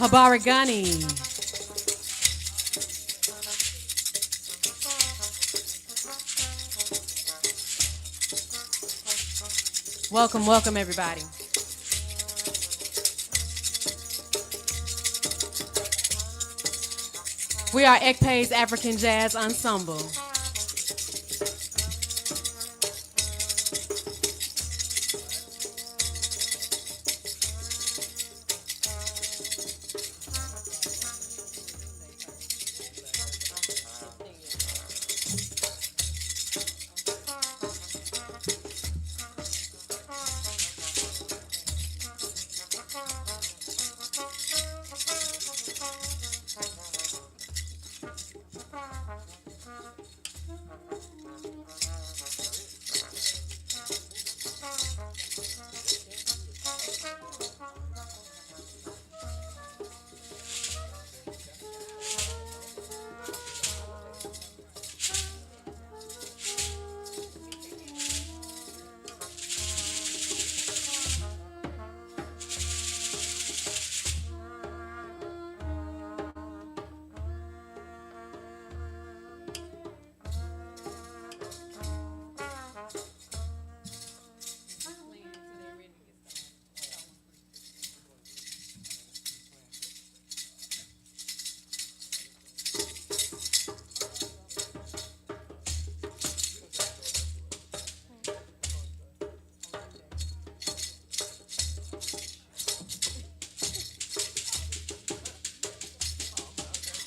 Habarigani. Welcome, welcome everybody. We are Ekpe's African Jazz Ensemble.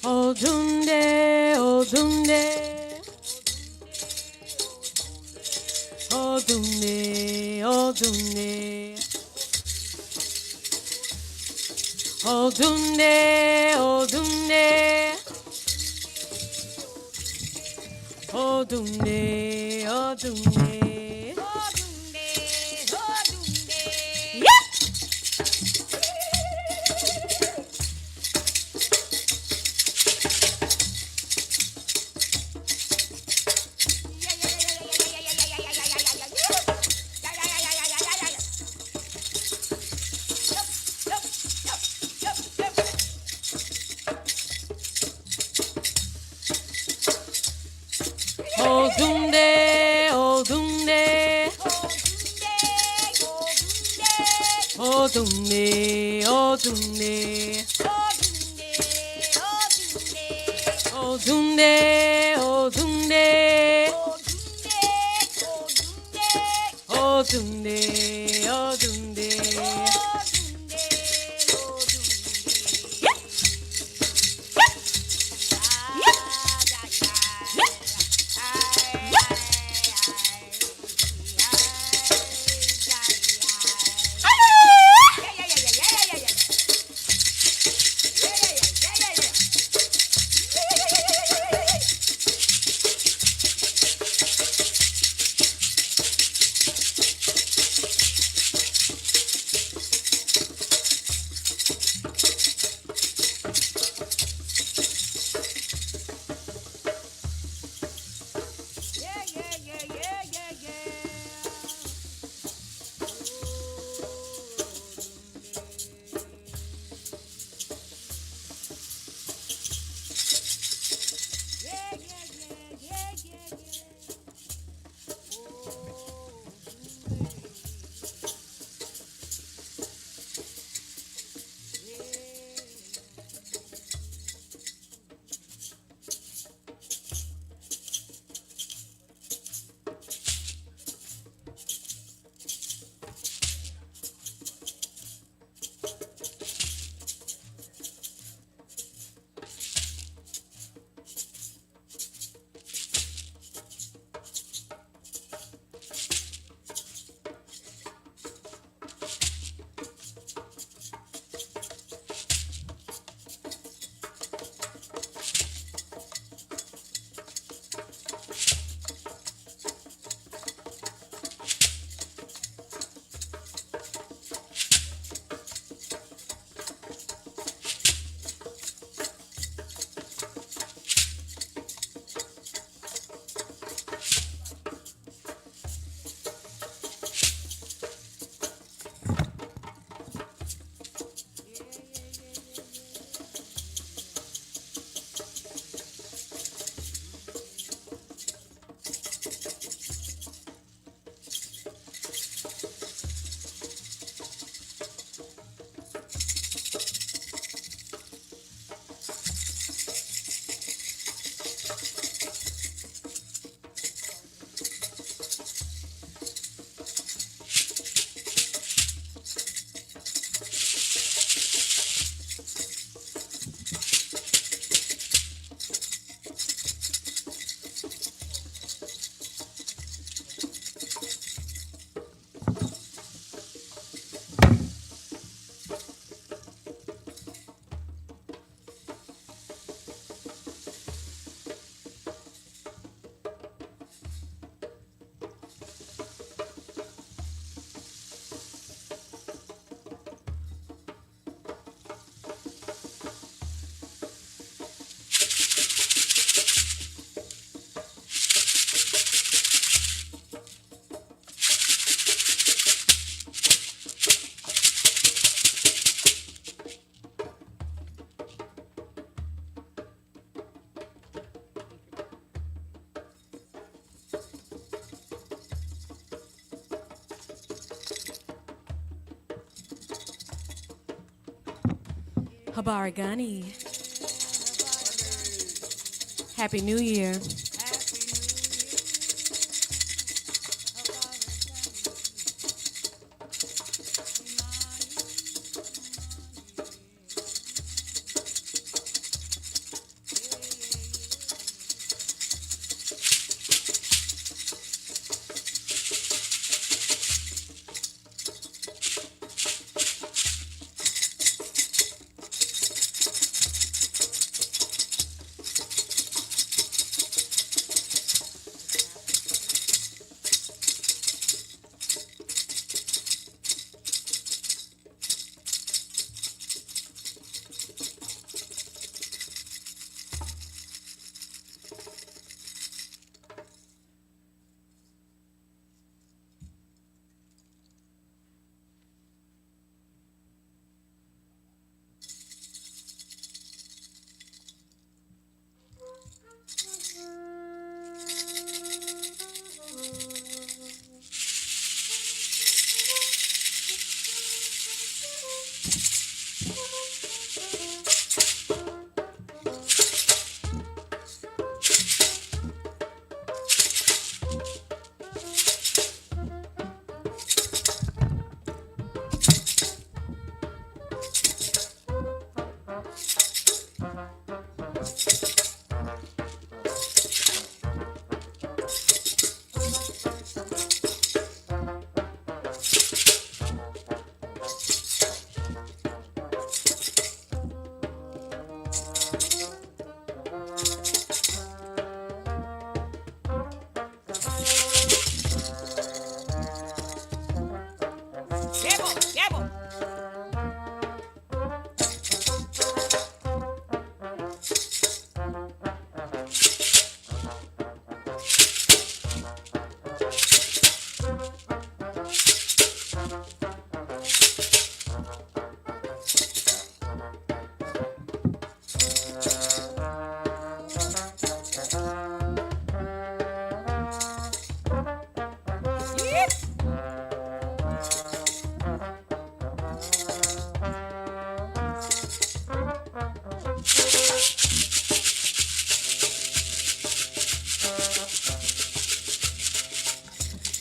Odunde, Odunde, Odunde, Odunde, Odunde, Odunde, Odunde, Odunde. Odunde, Odunde, Odunde, Odunde, Odunde, Odunde, Odunde. Habarigani. Happy New Year.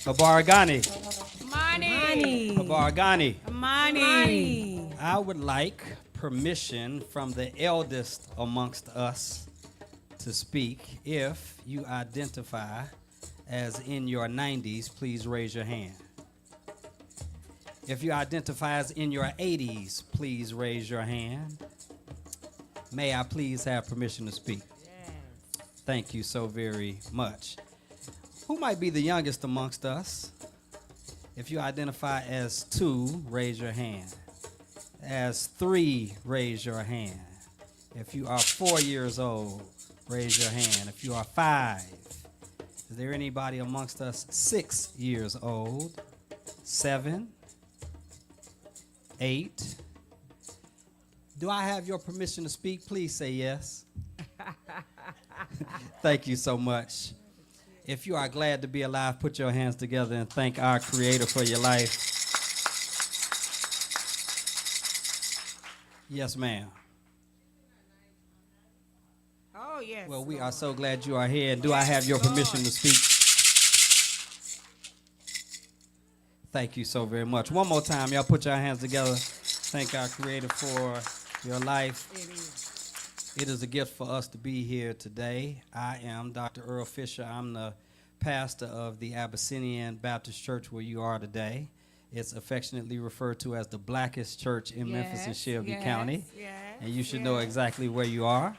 Habarigani. Imani. Habarigani. Imani. I would like permission from the eldest amongst us to speak. If you identify as in your 90s, please raise your hand. If you identify as in your 80s, please raise your hand. May I please have permission to speak? Yes. Thank you so very much. Who might be the youngest amongst us? If you identify as 2, raise your hand. As 3, raise your hand. If you are 4 years old, raise your hand. If you are 5, is there anybody amongst us 6 years old? 7, 8. Do I have your permission to speak? Please say yes. Thank you so much. If you are glad to be alive, put your hands together and thank our Creator for your life. Yes, ma'am. Oh, yes. Well, we are so glad you are here. And do I have your permission to speak? Thank you so very much. One more time, y'all put your hands together. Thank our Creator for your life. It is a gift for us to be here today. I am Dr. Earl Fisher. I'm the pastor of the Abyssinian Baptist Church where you are today. It's affectionately referred to as the Blackest Church in Memphis and Shelby County. And you should know exactly where you are.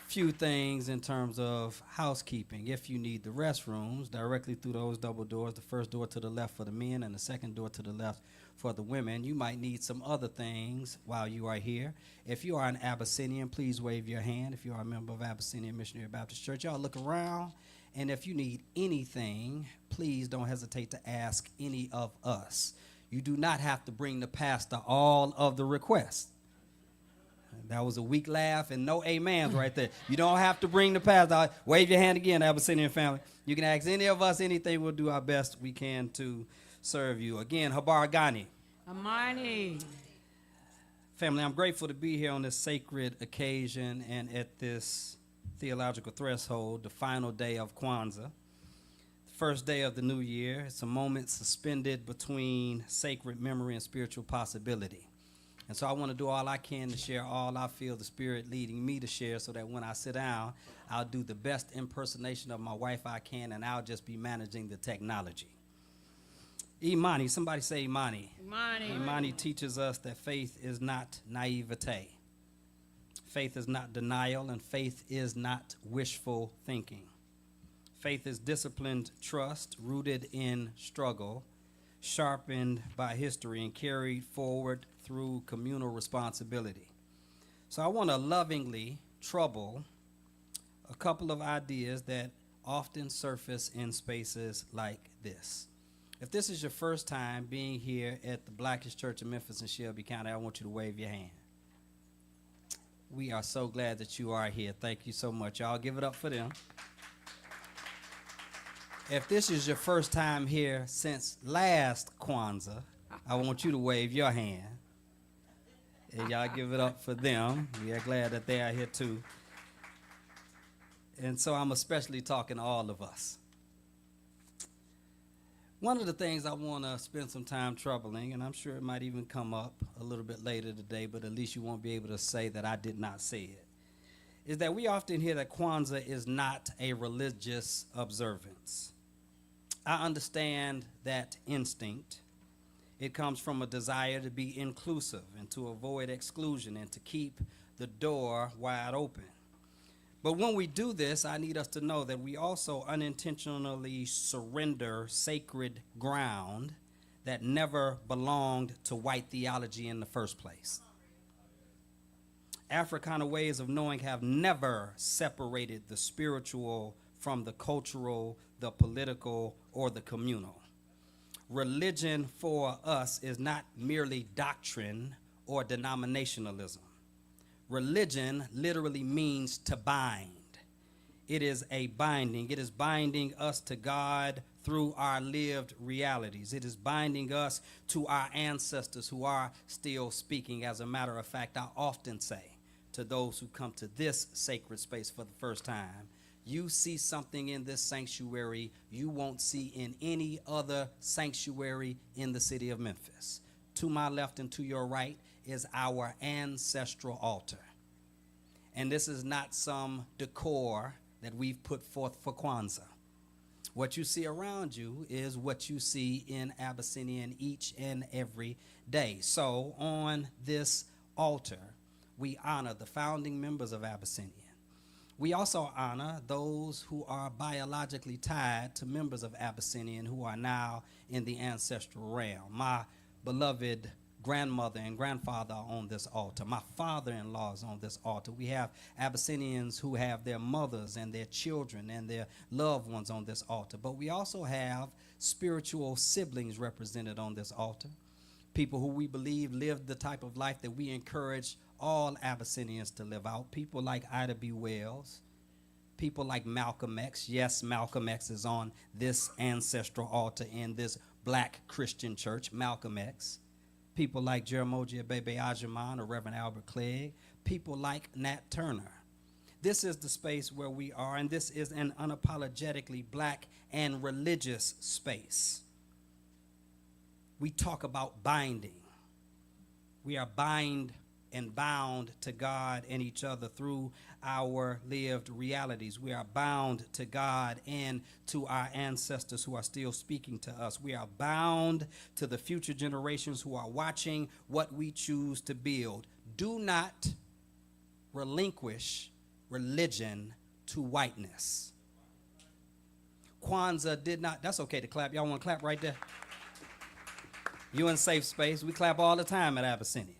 Few things in terms of housekeeping. If you need the restrooms, directly through those double doors, the first door to the left for the men and the second door to the left for the women. You might need some other things while you are here. If you are an Abyssinian, please wave your hand. If you are a member of Abyssinian Missionary Baptist Church, y'all look around. And if you need anything, please don't hesitate to ask any of us. You do not have to bring the pastor all of the requests. That was a weak laugh and no amens right there. You don't have to bring the pastor. Wave your hand again, Abyssinian family. You can ask any of us anything. We'll do our best we can to serve you. Again, Habarigani. Imani. Family, I'm grateful to be here on this sacred occasion and at this theological threshold, the final day of Kwanzaa, the first day of the new year. It's a moment suspended between sacred memory and spiritual possibility. And so I want to do all I can to share all I feel the Spirit leading me to share, so that when I sit down, I'll do the best impersonation of my wife I can, and I'll just be managing the technology. Imani, somebody say Imani. Imani. Imani teaches us that faith is not naivete. Faith is not denial, and faith is not wishful thinking. Faith is disciplined trust, rooted in struggle, sharpened by history, and carried forward through communal responsibility. So I want to lovingly trouble a couple of ideas that often surface in spaces like this. If this is your first time being here at the Blackest Church in Memphis and Shelby County, I want you to wave your hand. We are so glad that you are here. Thank you so much. Y'all give it up for them. If this is your first time here since last Kwanzaa, I want you to wave your hand. And y'all give it up for them. We are glad that they are here too. And so I'm especially talking to all of us. One of the things I want to spend some time troubling, and I'm sure it might even come up a little bit later today, but at least you won't be able to say that I did not say it, is that we often hear that Kwanzaa is not a religious observance. I understand that instinct. It comes from a desire to be inclusive and to avoid exclusion and to keep the door wide open. But when we do this, I need us to know that we also unintentionally surrender sacred ground that never belonged to white theology in the first place. Africana ways of knowing have never separated the spiritual from the cultural, the political, or the communal. Religion for us is not merely doctrine or denominationalism. Religion literally means to bind. It is a binding. It is binding us to God through our lived realities. It is binding us to our ancestors who are still speaking. As a matter of fact, I often say to those who come to this sacred space for the first time, you see something in this sanctuary you won't see in any other sanctuary in the city of Memphis. To my left and to your right is our ancestral altar. And this is not some decor that we've put forth for Kwanzaa. What you see around you is what you see in Abyssinian each and every day. So on this altar, we honor the founding members of Abyssinian. We also honor those who are biologically tied to members of Abyssinian who are now in the ancestral realm. My beloved grandmother and grandfather are on this altar. My father-in-law is on this altar. We have Abyssinians who have their mothers and their children and their loved ones on this altar. But we also have spiritual siblings represented on this altar, people who we believe lived the type of life that we encourage all Abyssinians to live out. People like Ida B. Wells, people like Malcolm X. Yes, Malcolm X is on this ancestral altar in this black Christian church, Malcolm X. People like Jeramogi Abebe Ajaman or Reverend Albert Clegg. People like Nat Turner. This is the space where we are, and this is an unapologetically black and religious space. We talk about binding. We are bound to God and each other through our lived realities. We are bound to God and to our ancestors who are still speaking to us. We are bound to the future generations who are watching what we choose to build. Do not relinquish religion to whiteness. Kwanzaa did not, that's okay to clap. Y'all want to clap right there? You in safe space. We clap all the time at Abyssinian.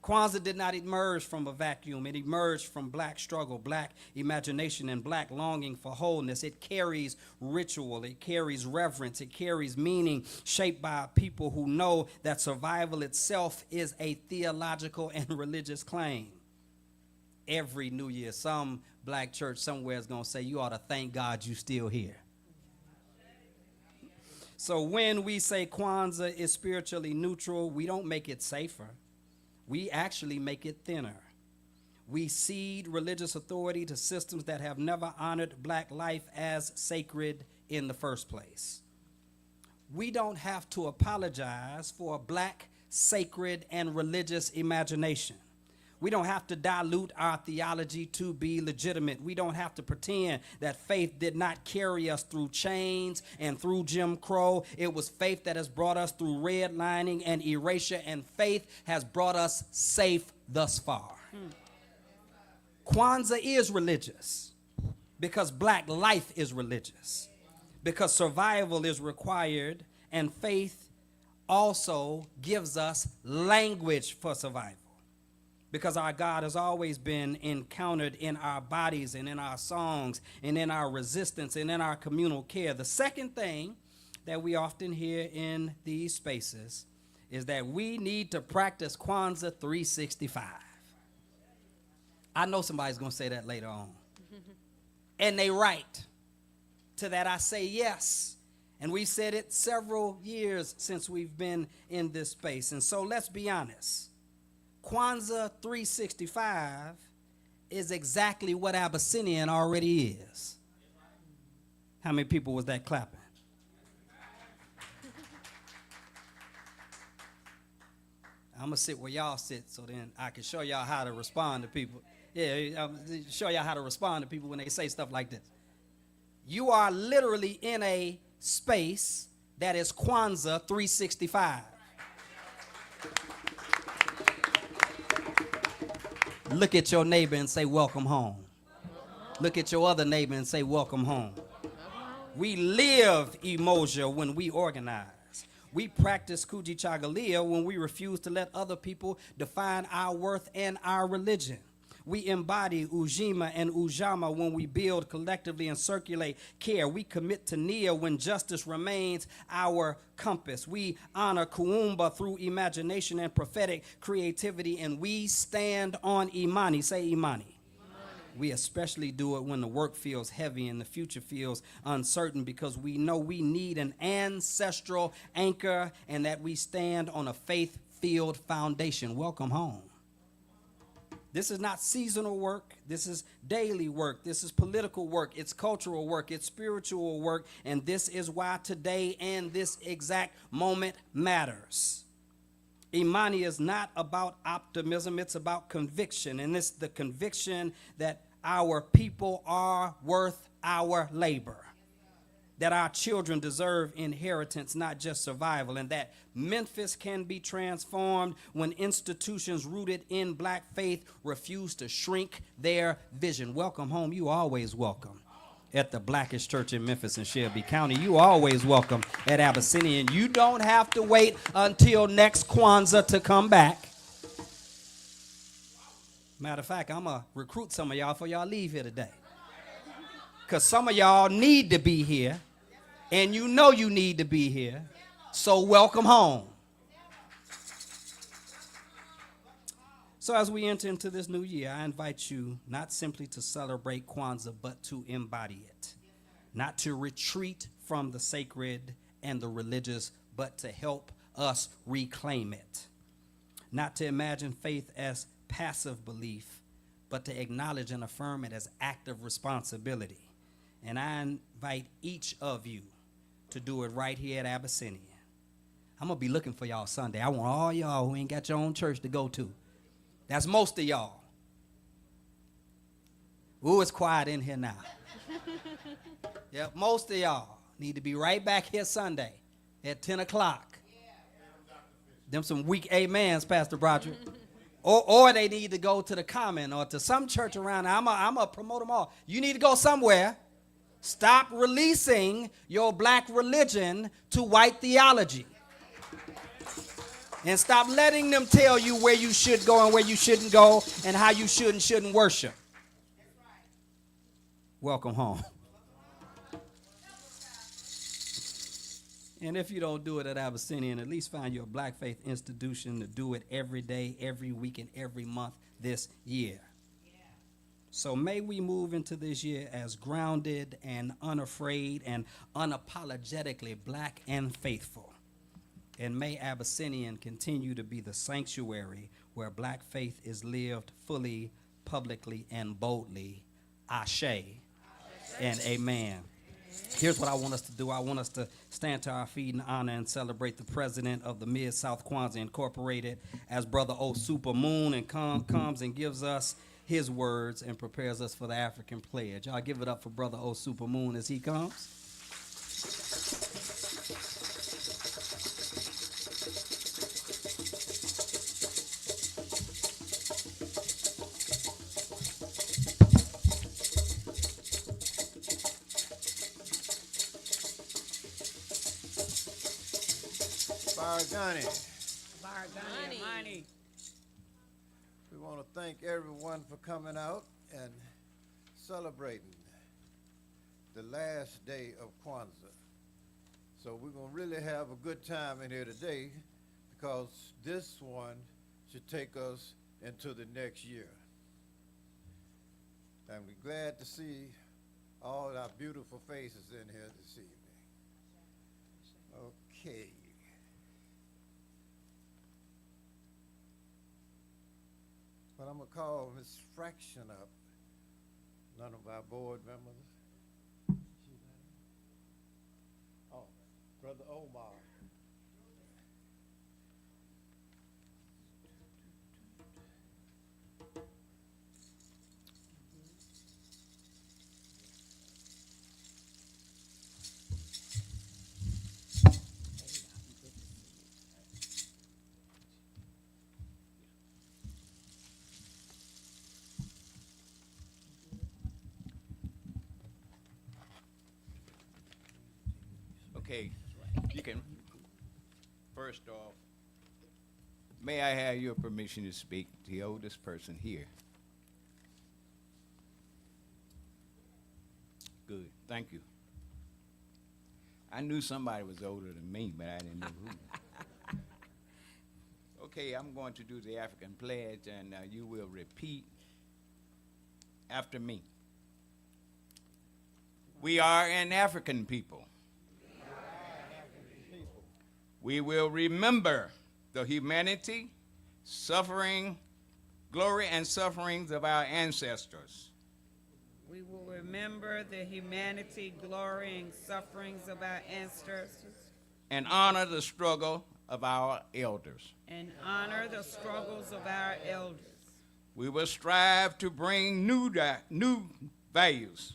Kwanzaa did not emerge from a vacuum. It emerged from black struggle, black imagination, and black longing for wholeness. It carries ritual. It carries reverence. It carries meaning shaped by people who know that survival itself is a theological and religious claim. Every New Year, some black church somewhere is going to say, you ought to thank God you still here. So when we say Kwanzaa is spiritually neutral, we don't make it safer. We actually make it thinner. We cede religious authority to systems that have never honored black life as sacred in the first place. We don't have to apologize for a black sacred and religious imagination. We don't have to dilute our theology to be legitimate. We don't have to pretend that faith did not carry us through chains and through Jim Crow. It was faith that has brought us through redlining and erasure, and faith has brought us safe thus far. Kwanzaa is religious because black life is religious, because survival is required, and faith also gives us language for survival. Because our God has always been encountered in our bodies and in our songs and in our resistance and in our communal care. The second thing that we often hear in these spaces is that we need to practice Kwanzaa 365. I know somebody's going to say that later on. And they right. To that I say yes. And we've said it several years since we've been in this space. And so let's be honest. Kwanzaa 365 is exactly what Abyssinian already is. How many people was that clapping? I'm going to sit where y'all sit so then I can show y'all how to respond to people. Yeah, I'm gonna show y'all how to respond to people when they say stuff like this. You are literally in a space that is Kwanzaa 365. Look at your neighbor and say, welcome home. Look at your other neighbor and say, welcome home. We live emoja when we organize. We practice Kujichagulia when we refuse to let other people define our worth and our religion. We embody Ujima and Ujama when we build collectively and circulate care. We commit to Nia when justice remains our compass. We honor Kuumba through imagination and prophetic creativity, and we stand on Imani. Say Imani. We especially do it when the work feels heavy and the future feels uncertain, because we know we need an ancestral anchor and that we stand on a faith-filled foundation. Welcome home. This is not seasonal work. This is daily work. This is political work. It's cultural work. It's spiritual work. And this is why today and this exact moment matters. Imani is not about optimism. It's about conviction. And it's the conviction that our people are worth our labor, that our children deserve inheritance, not just survival, and that Memphis can be transformed when institutions rooted in black faith refuse to shrink their vision. Welcome home. You always welcome at the Blackest Church in Memphis and Shelby County. You always welcome at Abyssinian. You don't have to wait until next Kwanzaa to come back. Matter of fact, I'm going to recruit some of y'all before y'all leave here today, because some of y'all need to be here, and you know you need to be here, so welcome home. So as we enter into this new year, I invite you not simply to celebrate Kwanzaa, but to embody it. Not to retreat from the sacred and the religious, but to help us reclaim it. Not to imagine faith as passive belief, but to acknowledge and affirm it as active responsibility. And I invite each of you to do it right here at Abyssinian. I'm going to be looking for y'all Sunday. I want all y'all who ain't got your own church to go to. That's most of y'all. Ooh, it's quiet in here now. Yep, most of y'all need to be right back here Sunday at 10 o'clock. Them some weak amens, Pastor Broderick. Or they need to go to the Common or to some church around. I'm going to promote them all. You need to go somewhere. Stop releasing your black religion to white theology. And stop letting them tell you where you should go and where you shouldn't go and how you should and shouldn't worship. Welcome home. And if you don't do it at Abyssinian, at least find you a black faith institution to do it every day, every week, and every month this year. So may we move into this year as grounded and unafraid and unapologetically black and faithful. And may Abyssinian continue to be the sanctuary where black faith is lived fully, publicly, and boldly. Ashe and amen. Here's what I want us to do. I want us to stand to our feet and honor and celebrate the president of the Mid-South Kwanzaa Incorporated as Brother O Super Moon and comes and gives us his words and prepares us for the African pledge. Y'all give it up for Brother O Super Moon as he comes. Imani. We want to thank everyone for coming out and celebrating the last day of Kwanzaa. So we're going to really have a good time in here today because this one should take us into the next year. And we're glad to see all our beautiful faces in here this evening. Okay. But I'm going to call Miss Fraction up, none of our board members. Oh, Brother Omar. Okay, you can, first off, may I have your permission to speak to the oldest person here? Good, thank you. I knew somebody was older than me, but I didn't know who. Okay, I'm going to do the African pledge, and you will repeat after me. We are an African people. We will remember the humanity, suffering, glory, and sufferings of our ancestors. We will remember the humanity, glory, and sufferings of our ancestors. And honor the struggle of our elders. And honor the struggles of our elders. We will strive to bring new values.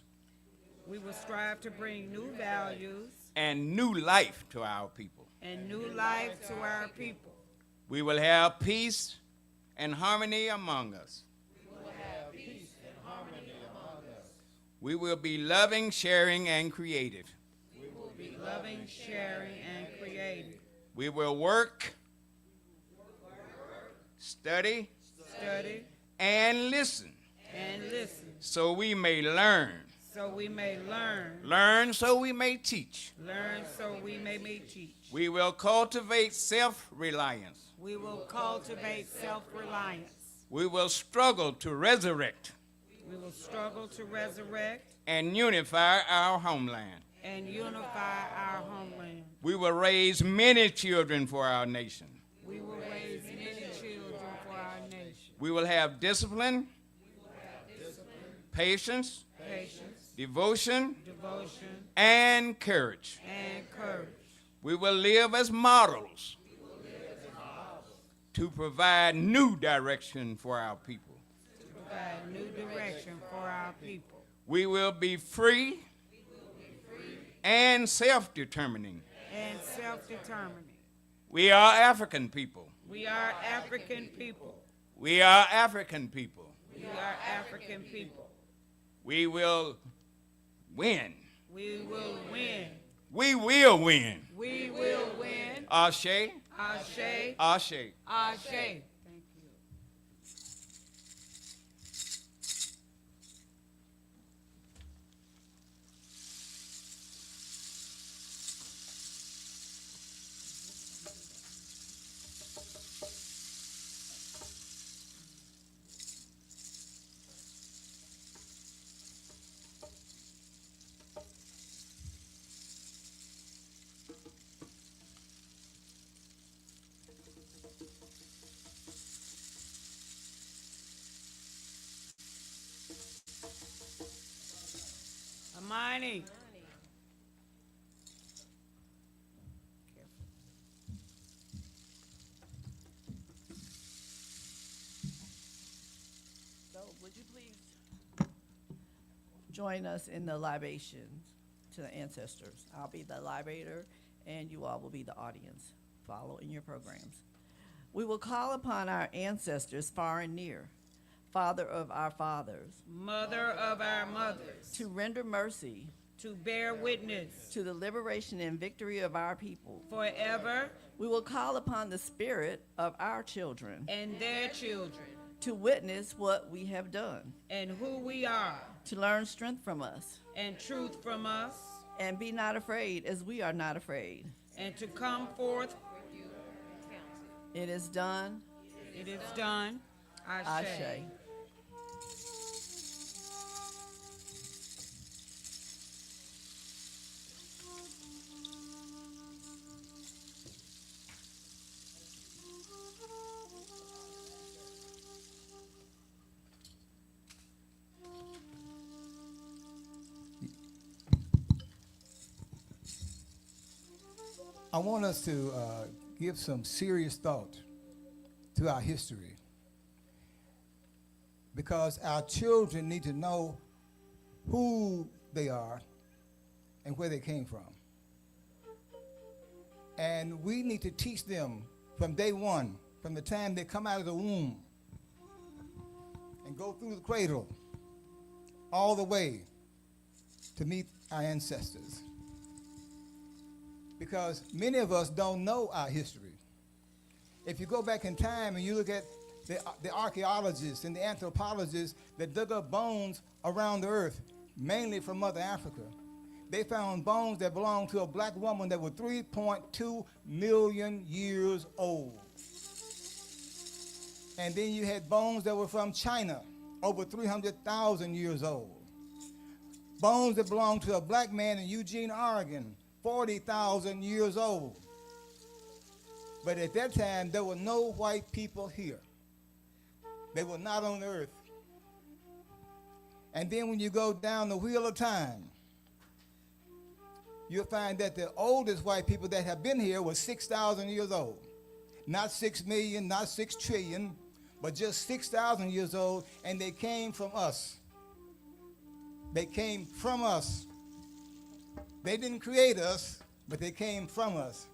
We will strive to bring new values. And new life to our people. And new life to our people. We will have peace and harmony among us. We will have peace and harmony among us. We will be loving, sharing, and creative. We will be loving, sharing, and creative. We will work, study, and listen. So we may learn. So we may learn. Learn so we may teach. Learn so we may teach. We will cultivate self-reliance. We will cultivate self-reliance. We will struggle to resurrect. We will struggle to resurrect. And unify our homeland. And unify our homeland. We will raise many children for our nation. We will raise many children for our nation. We will have discipline, patience, devotion, and courage. We will live as models to provide new direction for our people. We will be free and self-determining. We are African people. We are African people. We are African people. We are African people. We will win. We will win. We will win. We will win. Ashe. Ashe. Ashe. Ashe. Thank you. Imani. So would you please join us in the libation to the ancestors? I'll be the libator, and you all will be the audience. Follow in your programs. We will call upon our ancestors far and near, Father of our fathers, Mother of our mothers, to render mercy to bear witness to the liberation and victory of our people. forever We will call upon the spirit of our children and their children, to witness what we have done, and who we are, to learn strength from us, and truth from us, and be not afraid as we are not afraid. and to come forth. It is done. It is done. Ashe. Ashe. I want us to give some serious thought to our history, because our children need to know who they are and where they came from. And we need to teach them from day one, from the time they come out of the womb and go through the cradle all the way to meet our ancestors. Because many of us don't know our history. If you go back in time and you look at the archaeologists and the anthropologists that dug up bones around the earth, mainly from Mother Africa, they found bones that belonged to a black woman that were 3.2 million years old. And then you had bones that were from China, over 300,000 years old. Bones that belonged to a black man in Eugene, Oregon, 40,000 years old. But at that time, there were no white people here. They were not on the earth. And then when you go down the wheel of time, you'll find that the oldest white people that have been here were 6,000 years old. Not 6 million, not 6 trillion, but just 6,000 years old, and they came from us. They came from us. They didn't create us, but they came from us.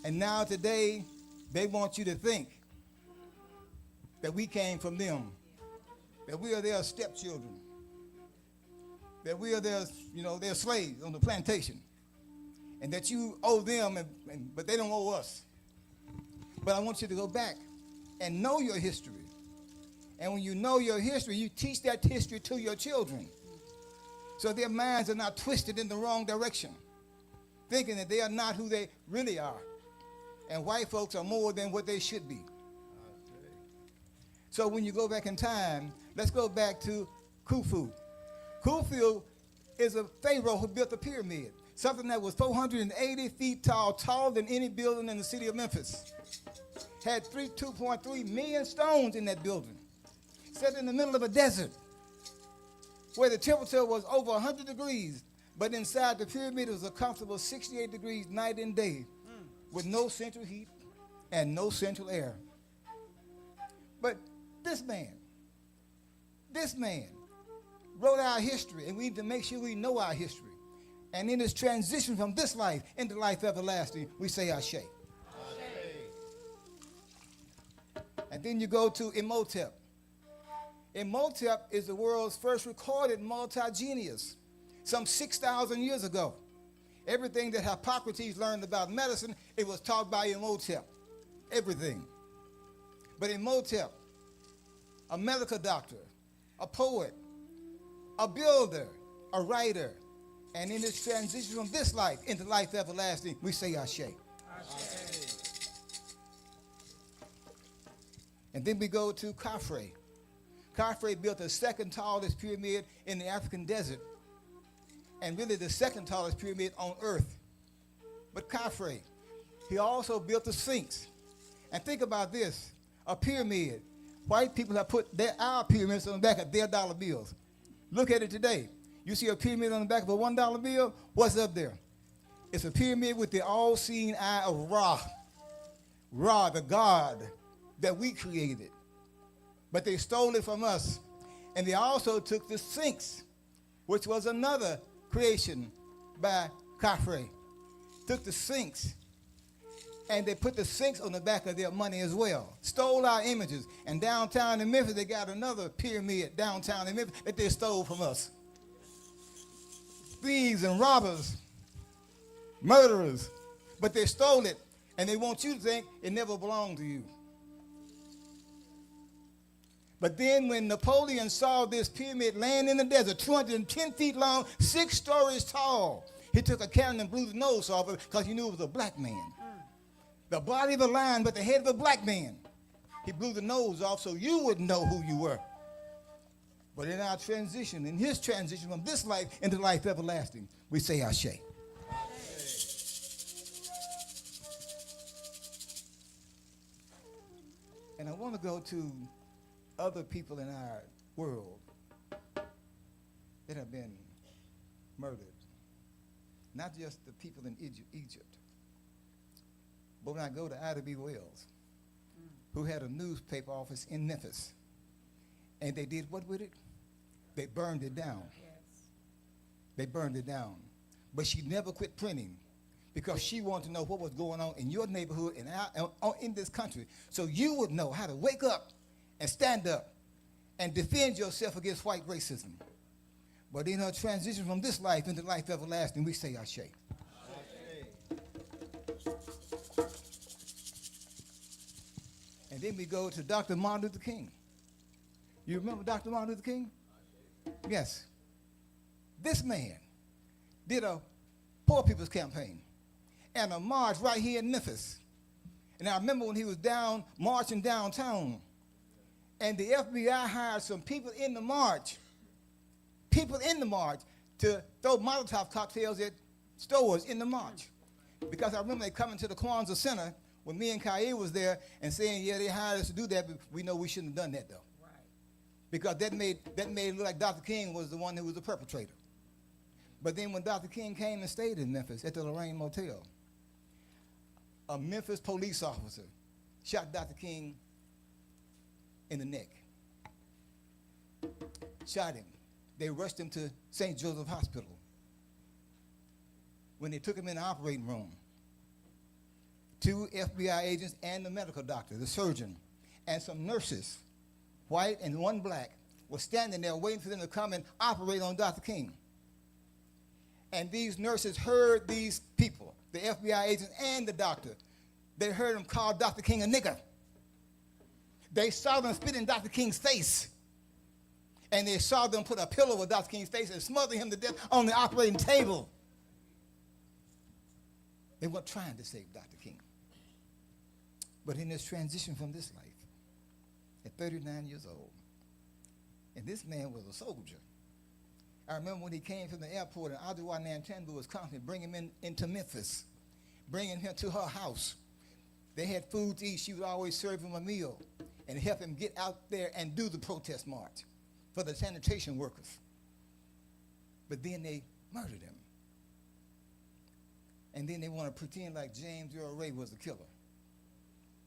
And now today, they want you to think that we came from them, that we are their stepchildren, that we are their, their slaves on the plantation, and that you owe them, but they don't owe us. But I want you to go back and know your history. And when you know your history, you teach that history to your children, so their minds are not twisted in the wrong direction, thinking that they are not who they really are. And white folks are more than what they should be. So when you go back in time, let's go back to Khufu. Khufu is a pharaoh who built a pyramid, something that was 480 feet tall, taller than any building in the city of Memphis. Had 2.3 million stones in that building, set in the middle of a desert, where the temperature was over 100 degrees, but inside the pyramid it was a comfortable 68 degrees night and day, with no central heat and no central air. But this man wrote our history, and we need to make sure we know our history. And in this transition from this life into life everlasting, we say Ashe. And then you go to Imhotep. Imhotep is the world's first recorded multi-genius, some 6,000 years ago. Everything that Hippocrates learned about medicine, it was taught by Imhotep. Everything. But Imhotep, a medical doctor, a poet, a builder, a writer, and in this transition from this life into life everlasting, we say Ashe. Ashe. And then we go to Khafre. Khafre built the second tallest pyramid in the African desert, and really the second tallest pyramid on earth. But Khafre, he also built the Sphinx. And think about this, a pyramid. White people have put our pyramids on the back of their dollar bills. Look at it today. You see a pyramid on the back of a $1 bill? What's up there? It's a pyramid with the all-seeing eye of Ra. Ra, the God that we created. But they stole it from us. And they also took the Sphinx, which was another creation by Khafre. Took the Sphinx, and they put the Sphinx on the back of their money as well. Stole our images. And downtown in Memphis, they got another pyramid downtown in Memphis that they stole from us. Thieves and robbers, murderers, but they stole it, and they want you to think it never belonged to you. But then when Napoleon saw this pyramid laying in the desert, 210 feet long, 6 stories tall, he took a cannon and blew the nose off it because he knew it was a black man. The body of a lion, but the head of a black man. He blew the nose off so you would know who you were. But in our transition, in his transition from this life into life everlasting, we say Ashe. And I want to go to other people in our world that have been murdered. Not just the people in Egypt, but when I go to Ida B. Wells, who had a newspaper office in Memphis, and they did what with it? They burned it down. Yes. They burned it down. But she never quit printing because she wanted to know what was going on in your neighborhood and in this country, so you would know how to wake up and stand up and defend yourself against white racism. But in her transition from this life into life everlasting, we say Ashe. And then we go to Dr. Martin Luther King. You remember Dr. Martin Luther King? Yes. This man did a poor people's campaign and a march right here in Memphis. And I remember when he was down marching downtown, and the FBI hired some people in the march to throw Molotov cocktails at stores in the march. Because I remember they coming to the Kwanzaa Center when me and Kaye was there and saying, yeah, they hired us to do that, but we know we shouldn't have done that, though. Right. Because that made it look like Dr. King was the one who was the perpetrator. But then when Dr. King came and stayed in Memphis at the Lorraine Motel, a Memphis police officer shot Dr. King in the neck. Shot him. They rushed him to St. Joseph Hospital. When they took him in the operating room, 2 FBI agents and the medical doctor, the surgeon, and some nurses, white and 1 black, were standing there waiting for them to come and operate on Dr. King. And these nurses heard these people, the FBI agents and the doctor, they heard them call Dr. King a nigger. They saw them spit in Dr. King's face. And they saw them put a pillow over Dr. King's face and smother him to death on the operating table. They weren't trying to save Dr. King. But in this transition from this life, at 39 years old, and this man was a soldier. I remember when he came from the airport in Ottawa-Nantanbu, Wisconsin, bringing him into Memphis, bringing him to her house. They had food to eat. She would always serve him a meal and help him get out there and do the protest march for the sanitation workers. But then they murdered him. And then they want to pretend like James Earl Ray was the killer.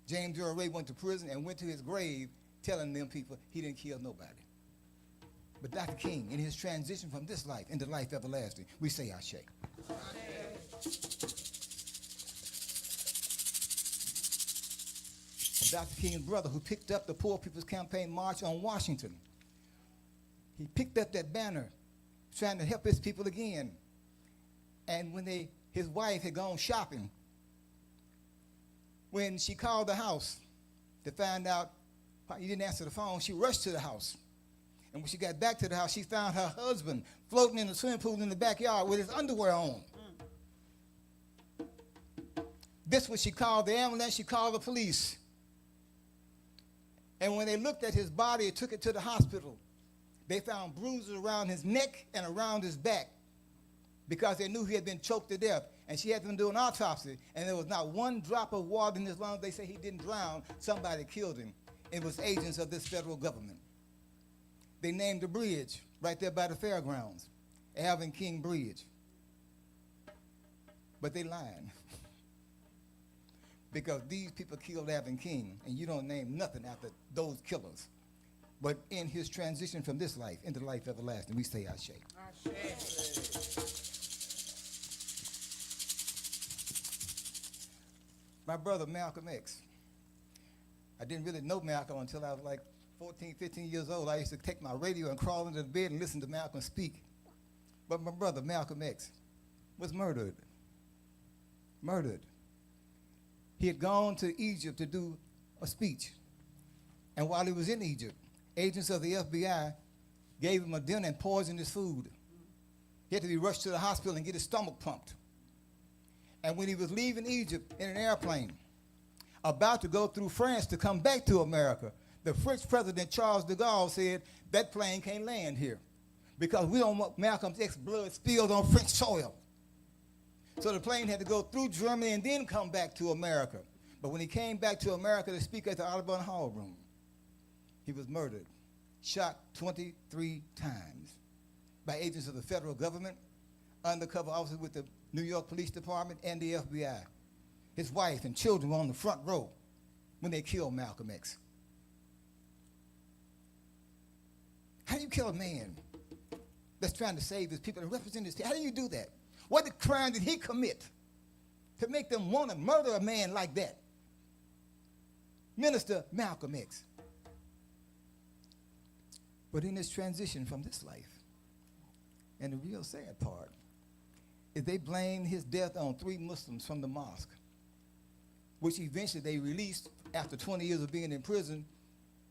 James Earl Ray went to prison and went to his grave telling them people he didn't kill nobody. But Dr. King, in his transition from this life into life everlasting, we say Ashe. Dr. King's brother, who picked up the Poor People's Campaign March on Washington, he picked up that banner trying to help his people again. And when his wife had gone shopping, when she called the house to find out he didn't answer the phone, she rushed to the house. And when she got back to the house, she found her husband floating in the swimming pool in the backyard with his underwear on. This when she called the ambulance, she called the police. And when they looked at his body and took it to the hospital, they found bruises around his neck and around his back because they knew he had been choked to death. And she had them do an autopsy, and there was not 1 drop of water in his lungs. They say he didn't drown. Somebody killed him. It was agents of this federal government. They named the bridge right there by the fairgrounds. Alvin King Bridge. But they lying. Because these people killed Alvin King, and you don't name nothing after those killers. But in his transition from this life into life everlasting, we say Ashe. My brother Malcolm X. I didn't really know Malcolm until I was like 14, 15 years old. I used to take my radio and crawl into the bed and listen to Malcolm speak. But my brother Malcolm X was murdered. Murdered. He had gone to Egypt to do a speech. And while he was in Egypt, agents of the FBI gave him a dinner and poisoned his food. He had to be rushed to the hospital and get his stomach pumped. And when he was leaving Egypt in an airplane, about to go through France to come back to America, the French president, Charles de Gaulle, said, that plane can't land here because we don't want Malcolm's X blood spilled on French soil. So the plane had to go through Germany and then come back to America. But when he came back to America to speak at the Audubon Hall room, he was murdered, shot 23 times by agents of the federal government, undercover officers with the New York Police Department and the FBI. His wife and children were on the front row when they killed Malcolm X. How do you kill a man that's trying to save his people and represent his people? How do you do that? What crime did he commit to make them want to murder a man like that? Minister Malcolm X. But in this transition from this life, and the real sad part, is they blamed his death on 3 Muslims from the mosque, which eventually they released after 20 years of being in prison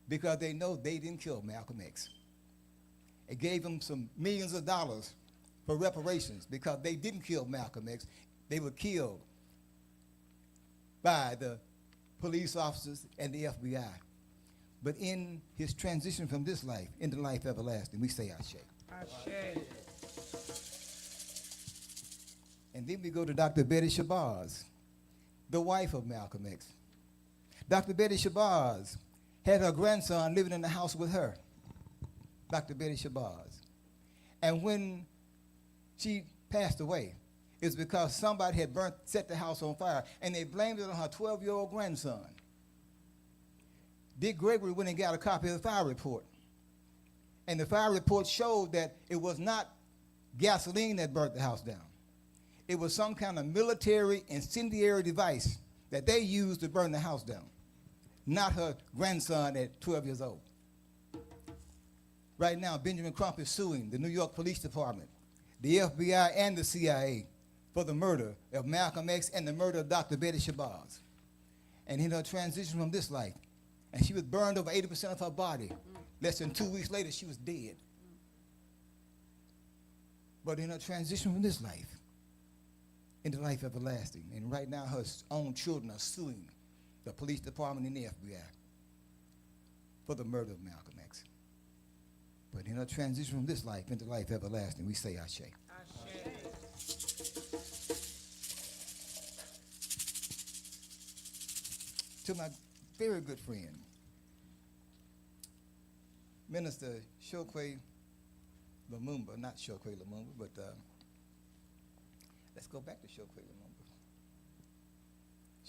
because they know they didn't kill Malcolm X. It gave them some millions of dollars for reparations because they didn't kill Malcolm X. They were killed by the police officers and the FBI. But in his transition from this life into life everlasting, we say Ashe. Ashe. And then we go to Dr. Betty Shabazz, the wife of Malcolm X. Dr. Betty Shabazz had her grandson living in the house with her, Dr. Betty Shabazz. And when she passed away, it's because somebody had set the house on fire, and they blamed it on her 12-year-old grandson. Dick Gregory went and got a copy of the fire report. And the fire report showed that it was not gasoline that burnt the house down. It was some kind of military incendiary device that they used to burn the house down, not her grandson at 12 years old. Right now, Benjamin Crump is suing the New York Police Department, the FBI, and the CIA for the murder of Malcolm X and the murder of Dr. Betty Shabazz. And in her transition from this life, and she was burned over 80% of her body. Less than 2 weeks later, she was dead. But in her transition from this life into life everlasting, and right now her own children are suing the police department and the FBI for the murder of Malcolm X. But in her transition from this life into life everlasting, we say Ashe. To my very good friend, Minister Chokwe Lumumba, not Chokwe Lumumba, but let's go back to Chokwe Lumumba.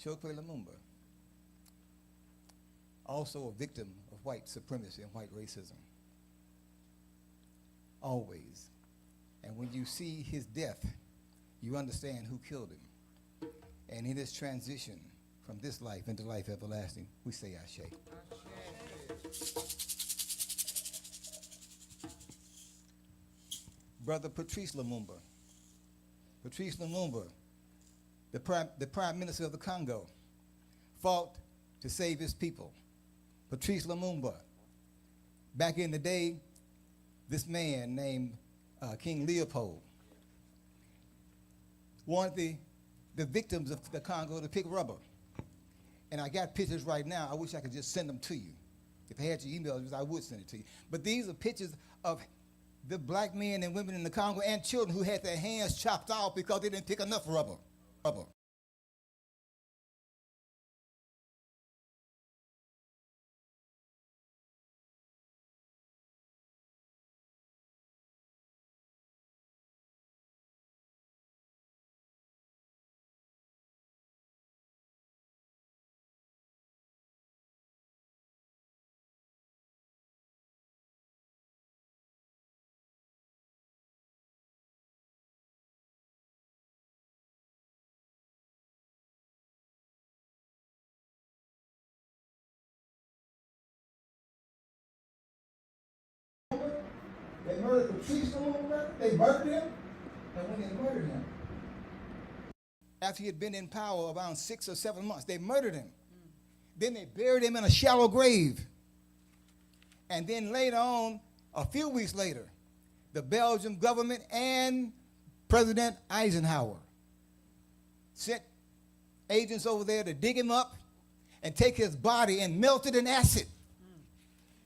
Chokwe Lumumba, also a victim of white supremacy and white racism. Always. And when you see his death, you understand who killed him. And in this transition from this life into life everlasting, we say Ashe. Brother Patrice Lumumba. Patrice Lumumba, the prime minister of the Congo, fought to save his people. Patrice Lumumba. Back in the day, this man named King Leopold wanted the victims of the Congo to pick rubber. And I got pictures right now. I wish I could just send them to you. If I had your email address, I would send it to you. But these are pictures of the black men and women in the Congo and children who had their hands chopped off because they didn't pick enough rubber. They murdered Patrice over there. They murdered him. And when they murdered him, after he had been in power around 6 or 7 months, they murdered him. Then they buried him in a shallow grave. And then later on, a few weeks later, the Belgian government and President Eisenhower sent agents over there to dig him up and take his body and melt it in acid.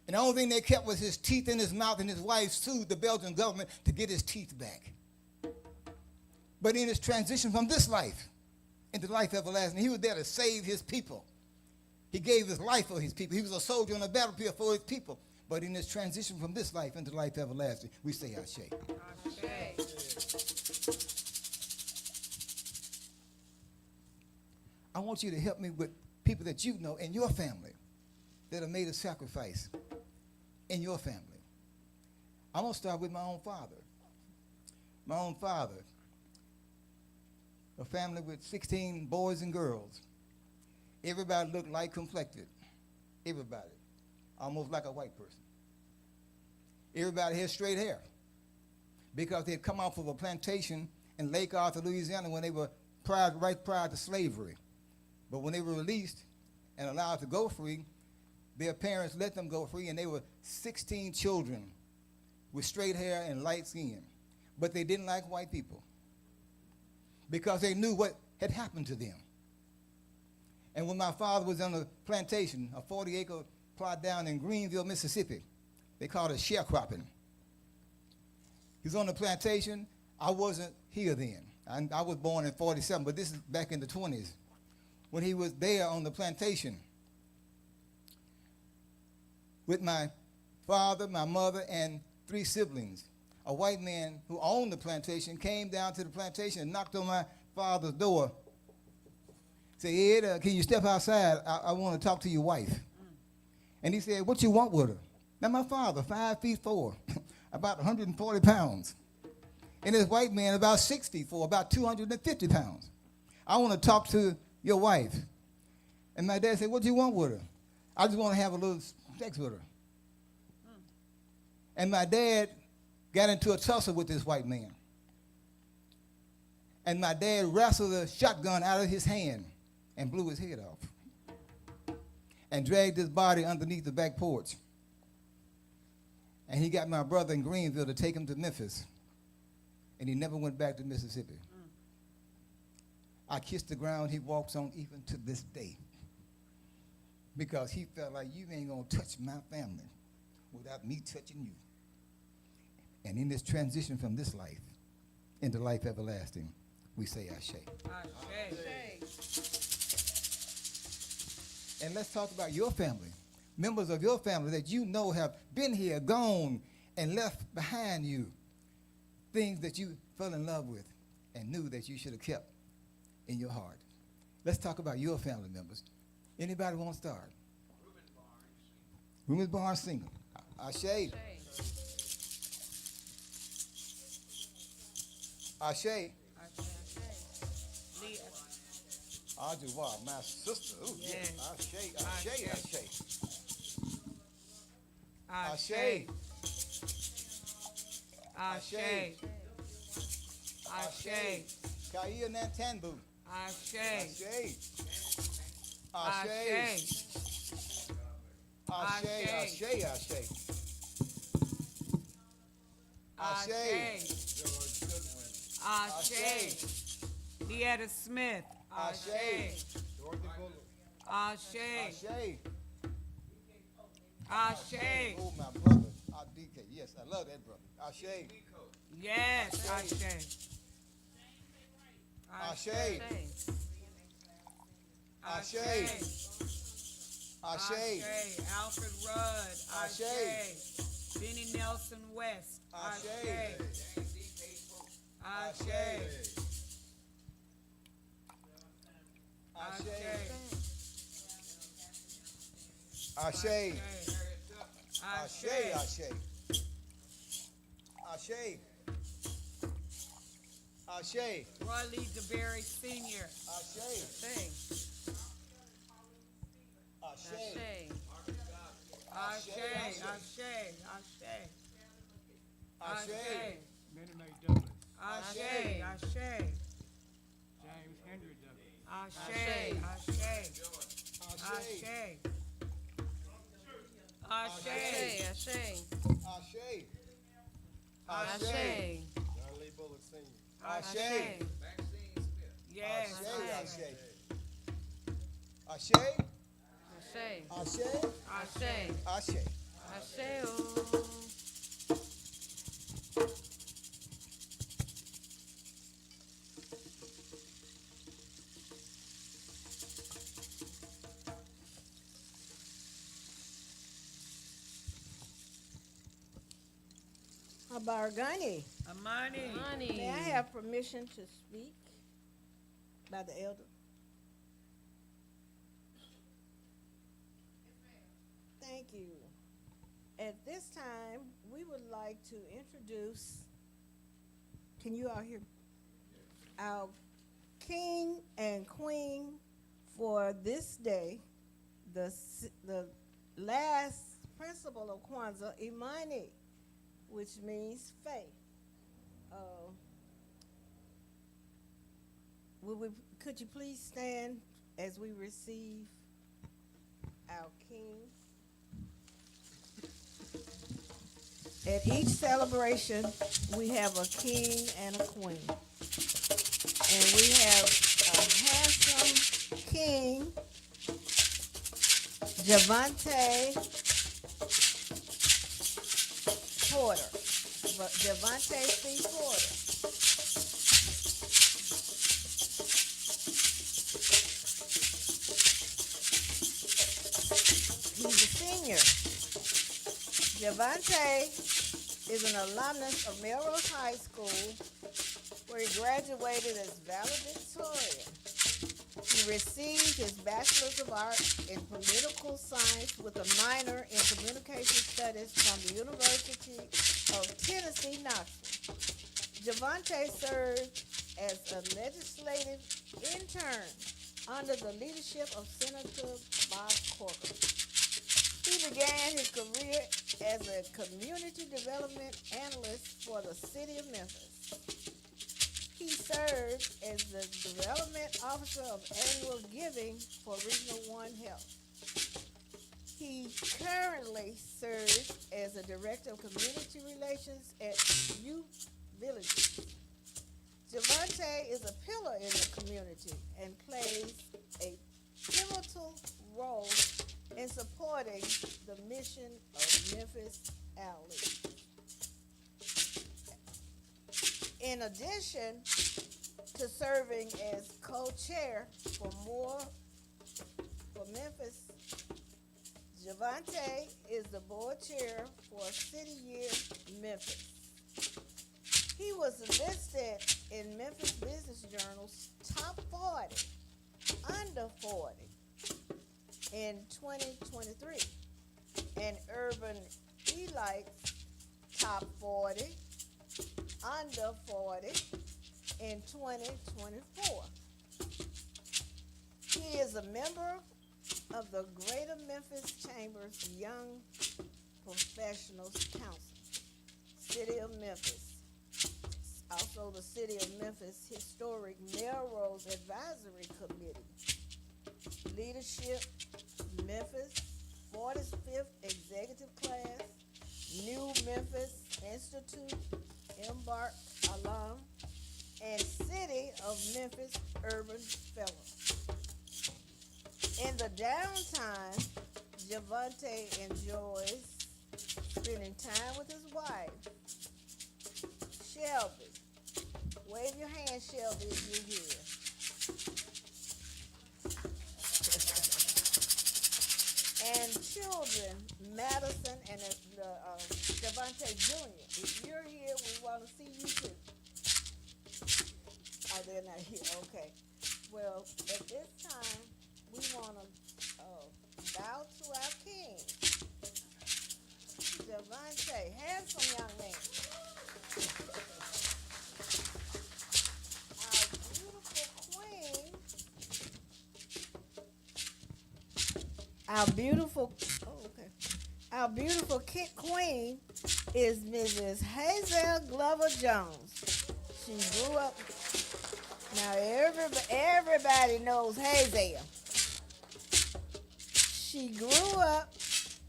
And the only thing they kept was his teeth in his mouth, and his wife sued the Belgian government to get his teeth back. But in his transition from this life into life everlasting, he was there to save his people. He gave his life for his people. He was a soldier on the battlefield for his people. But in his transition from this life into life everlasting, we say Ashe. I want you to help me with people that you know in your family that have made a sacrifice in your family. I'm going to start with my own father. My own father, a family with 16 boys and girls. Everybody looked light complected. Everybody. Almost like a white person. Everybody had straight hair because they had come off of a plantation in Lake Arthur, Louisiana when they were right prior to slavery. But when they were released and allowed to go free, their parents let them go free, and they were 16 children with straight hair and light skin. But they didn't like white people because they knew what had happened to them. And when my father was on the plantation, a 40-acre plot down in Greenville, Mississippi, they called it sharecropping. He was on the plantation. I wasn't here then. I was born in 47, but this is back in the 20s. When he was there on the plantation with my father, my mother, and 3 siblings, a white man who owned the plantation came down to the plantation and knocked on my father's door. Said, Ed, can you step outside? I want to talk to your wife. And he said, what you want with her? Now my father, 5'4", about 140 pounds. And this white man, about 64, about 250 pounds. I want to talk to your wife. And my dad said, what do you want with her? I just want to have a little sex with her. And my dad got into a tussle with this white man. And my dad wrestled a shotgun out of his hand and blew his head off and dragged his body underneath the back porch. And he got my brother in Greenville to take him to Memphis. And he never went back to Mississippi. I kissed the ground he walks on even to this day because he felt like you ain't going to touch my family without me touching you. And in this transition from this life into life everlasting, we say Ashe. And let's talk about your family. Members of your family that you know have been here, gone, and left behind you things that you fell in love with and knew that you should have kept in your heart. Let's talk about your family members. Anybody want to start? Reuben Barnes Singer. Ashe. Ashe. Ajua, my sister. Oh, yeah. Ashe, Ashe, Ashe. Ashe. Ashe. Ashe. Kaia Nantanbu. Ashe. Ashe. Ashe. Ashe. Ashe. Ashe. Ashe. Deetta Smith. Ashe. Ashe. Ashe. Ashe. Oh, my brother. DK. Yes, I love that brother. Ashe. Yes, Ashe. Ashe. Ashe. Ashe. Alfred Rudd. Ashe. Benny Nelson West. Ashe. Ashe. Ashe. Ashe. Ashe. Ashe. Ashe. Roy Lee DeBerry Sr. Ashe. Sing. Ashe. Ashe. Ashe. Ashe. Ashe. Minnie Mae Douglas, Ashe. Ashe. James Henry Douglas, Ashe. Ashe. Ashe. Ashe. Ashe. Ashe. Ashe. John Lee Bullock Sr. Ashe. Yes. Ashe. Ashe. Ashe. Ashe. Ashe. Ashe. Ashe. Oh. Abargani, Imani. Money. may I have permission to speak by the elder? Thank you. At this time, we would like to introduce, can you all hear? Our king and queen for this day, the last principle of Kwanzaa, Imani, which means faith. Could you please stand as we receive our king? At each celebration, we have a king and a queen. And we have a handsome king, Javante Porter. Javante C. Porter. He's a senior. Javante is an alumnus of Melrose High School, where he graduated as valedictorian. He received his Bachelor's of Arts in Political Science with a minor in Communication Studies from the University of Tennessee, Knoxville. Javante served as a legislative intern under the leadership of Senator Bob Corker. He began his career as a community development analyst for the city of Memphis. He served as the development officer of annual giving for Regional One Health. He currently serves as a director of community relations at Youth Villages. Javante is a pillar in the community and plays a pivotal role in supporting the mission of Memphis Alley. In addition to serving as co-chair for Memphis, Javante is the board chair for City Year Memphis. He was listed in Memphis Business Journal's top 40 under 40 in 2023 and Urban Elite's top 40 under 40 in 2024. He is a member of the Greater Memphis Chamber's Young Professionals Council, City of Memphis. Also the City of Memphis Historic Melrose Advisory Committee. Leadership, Memphis, 45th Executive Class, New Memphis Institute, Embark alum, and City of Memphis Urban Fellow. In the downtime, Javante enjoys spending time with his wife, Shelby. Wave your hand, Shelby, if you're here. And children, Madison and Javante Jr. If you're here, we want to see you too. Oh, they're not here. Okay. Well, at this time, we want to bow to our king, Javante. Handsome young man. Our beautiful queen is Mrs. Hazel Glover Jones. She grew up. Now everybody knows Hazel. She grew up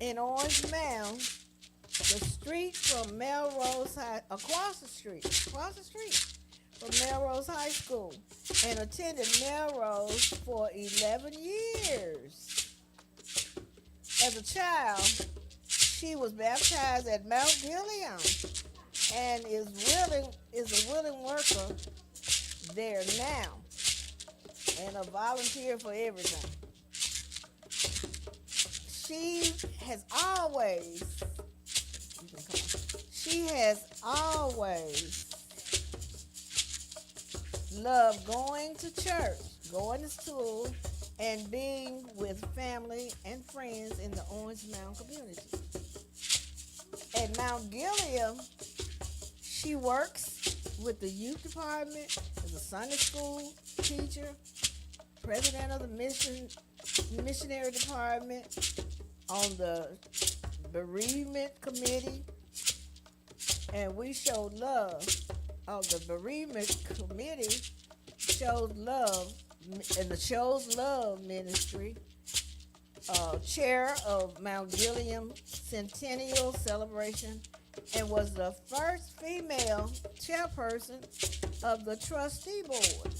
in Orange Mound, the street from Melrose High, across the street from Melrose High School, and attended Melrose for 11 years. As a child, she was baptized at Mount Gilead and is a willing worker there now and a volunteer for everything. She has always loved going to church, going to school, and being with family and friends in the Orange Mound community. At Mount Gilead, she works with the youth department as a Sunday school teacher, president of the missionary department, on the bereavement committee, and we showed love. The bereavement committee showed love, and the Shows Love Ministry, chair of Mount Gilead Centennial Celebration, and was the first female chairperson of the trustee board.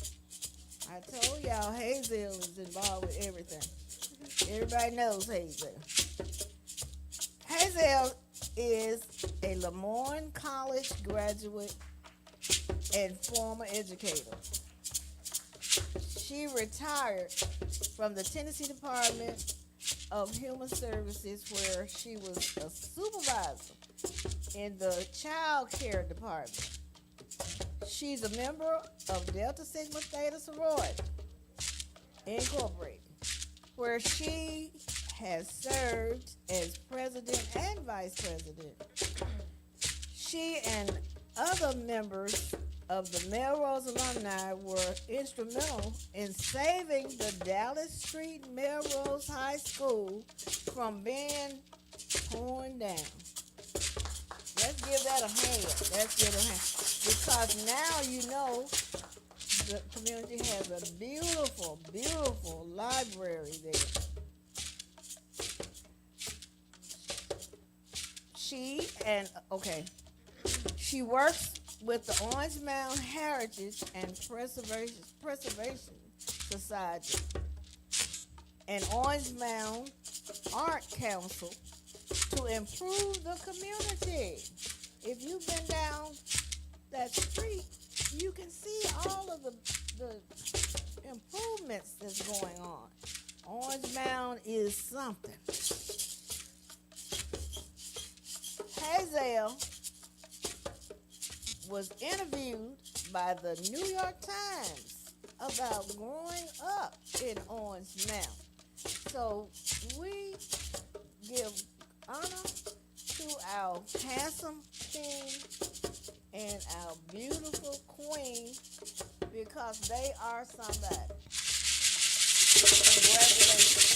I told y'all Hazel is involved with everything. Everybody knows Hazel. Hazel is a Lemoyne College graduate and former educator. She retired from the Tennessee Department of Human Services, where she was a supervisor in the child care department. She's a member of Delta Sigma Theta Sorority Incorporated, where she has served as president and vice president. She and other members of the Melrose alumni were instrumental in saving the Dallas Street Melrose High School from being torn down. Let's give that a hand. Because now you know the community has a beautiful, beautiful library there. She works with the Orange Mound Heritage and Preservation Society and Orange Mound Art Council to improve the community. If you've been down that street, you can see all of the improvements that's going on. Orange Mound is something. Hazel was interviewed by the New York Times about growing up in Orange Mound. So we give honor to our handsome king and our beautiful queen, because they are somebody. Congratulations.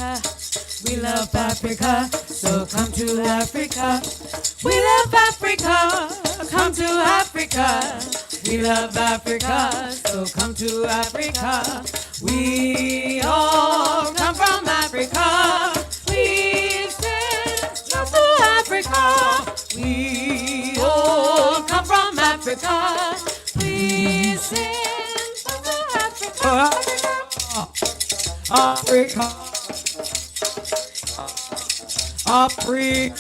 Africa. We love Africa, so come to Africa. We love Africa, come to Africa. We love Africa, so come to Africa. We all come from Africa. We send love to Africa. We all come from Africa. We send love to Africa. Africa. Africa.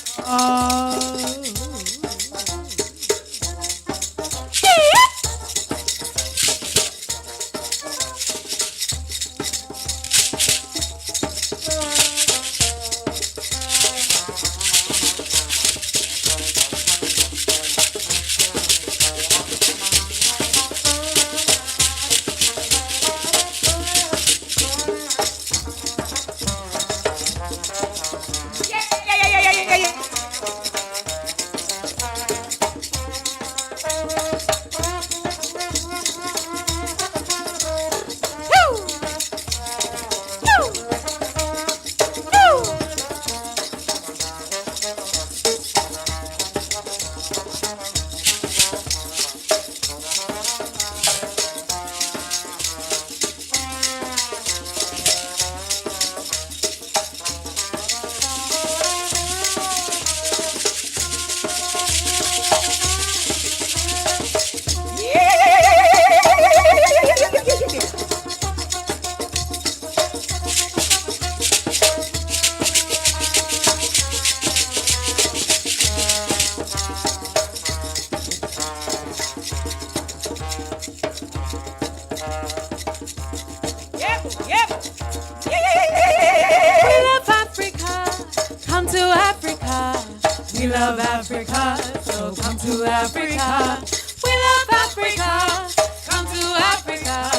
We love Africa, so come to Africa. We love Africa, come to Africa.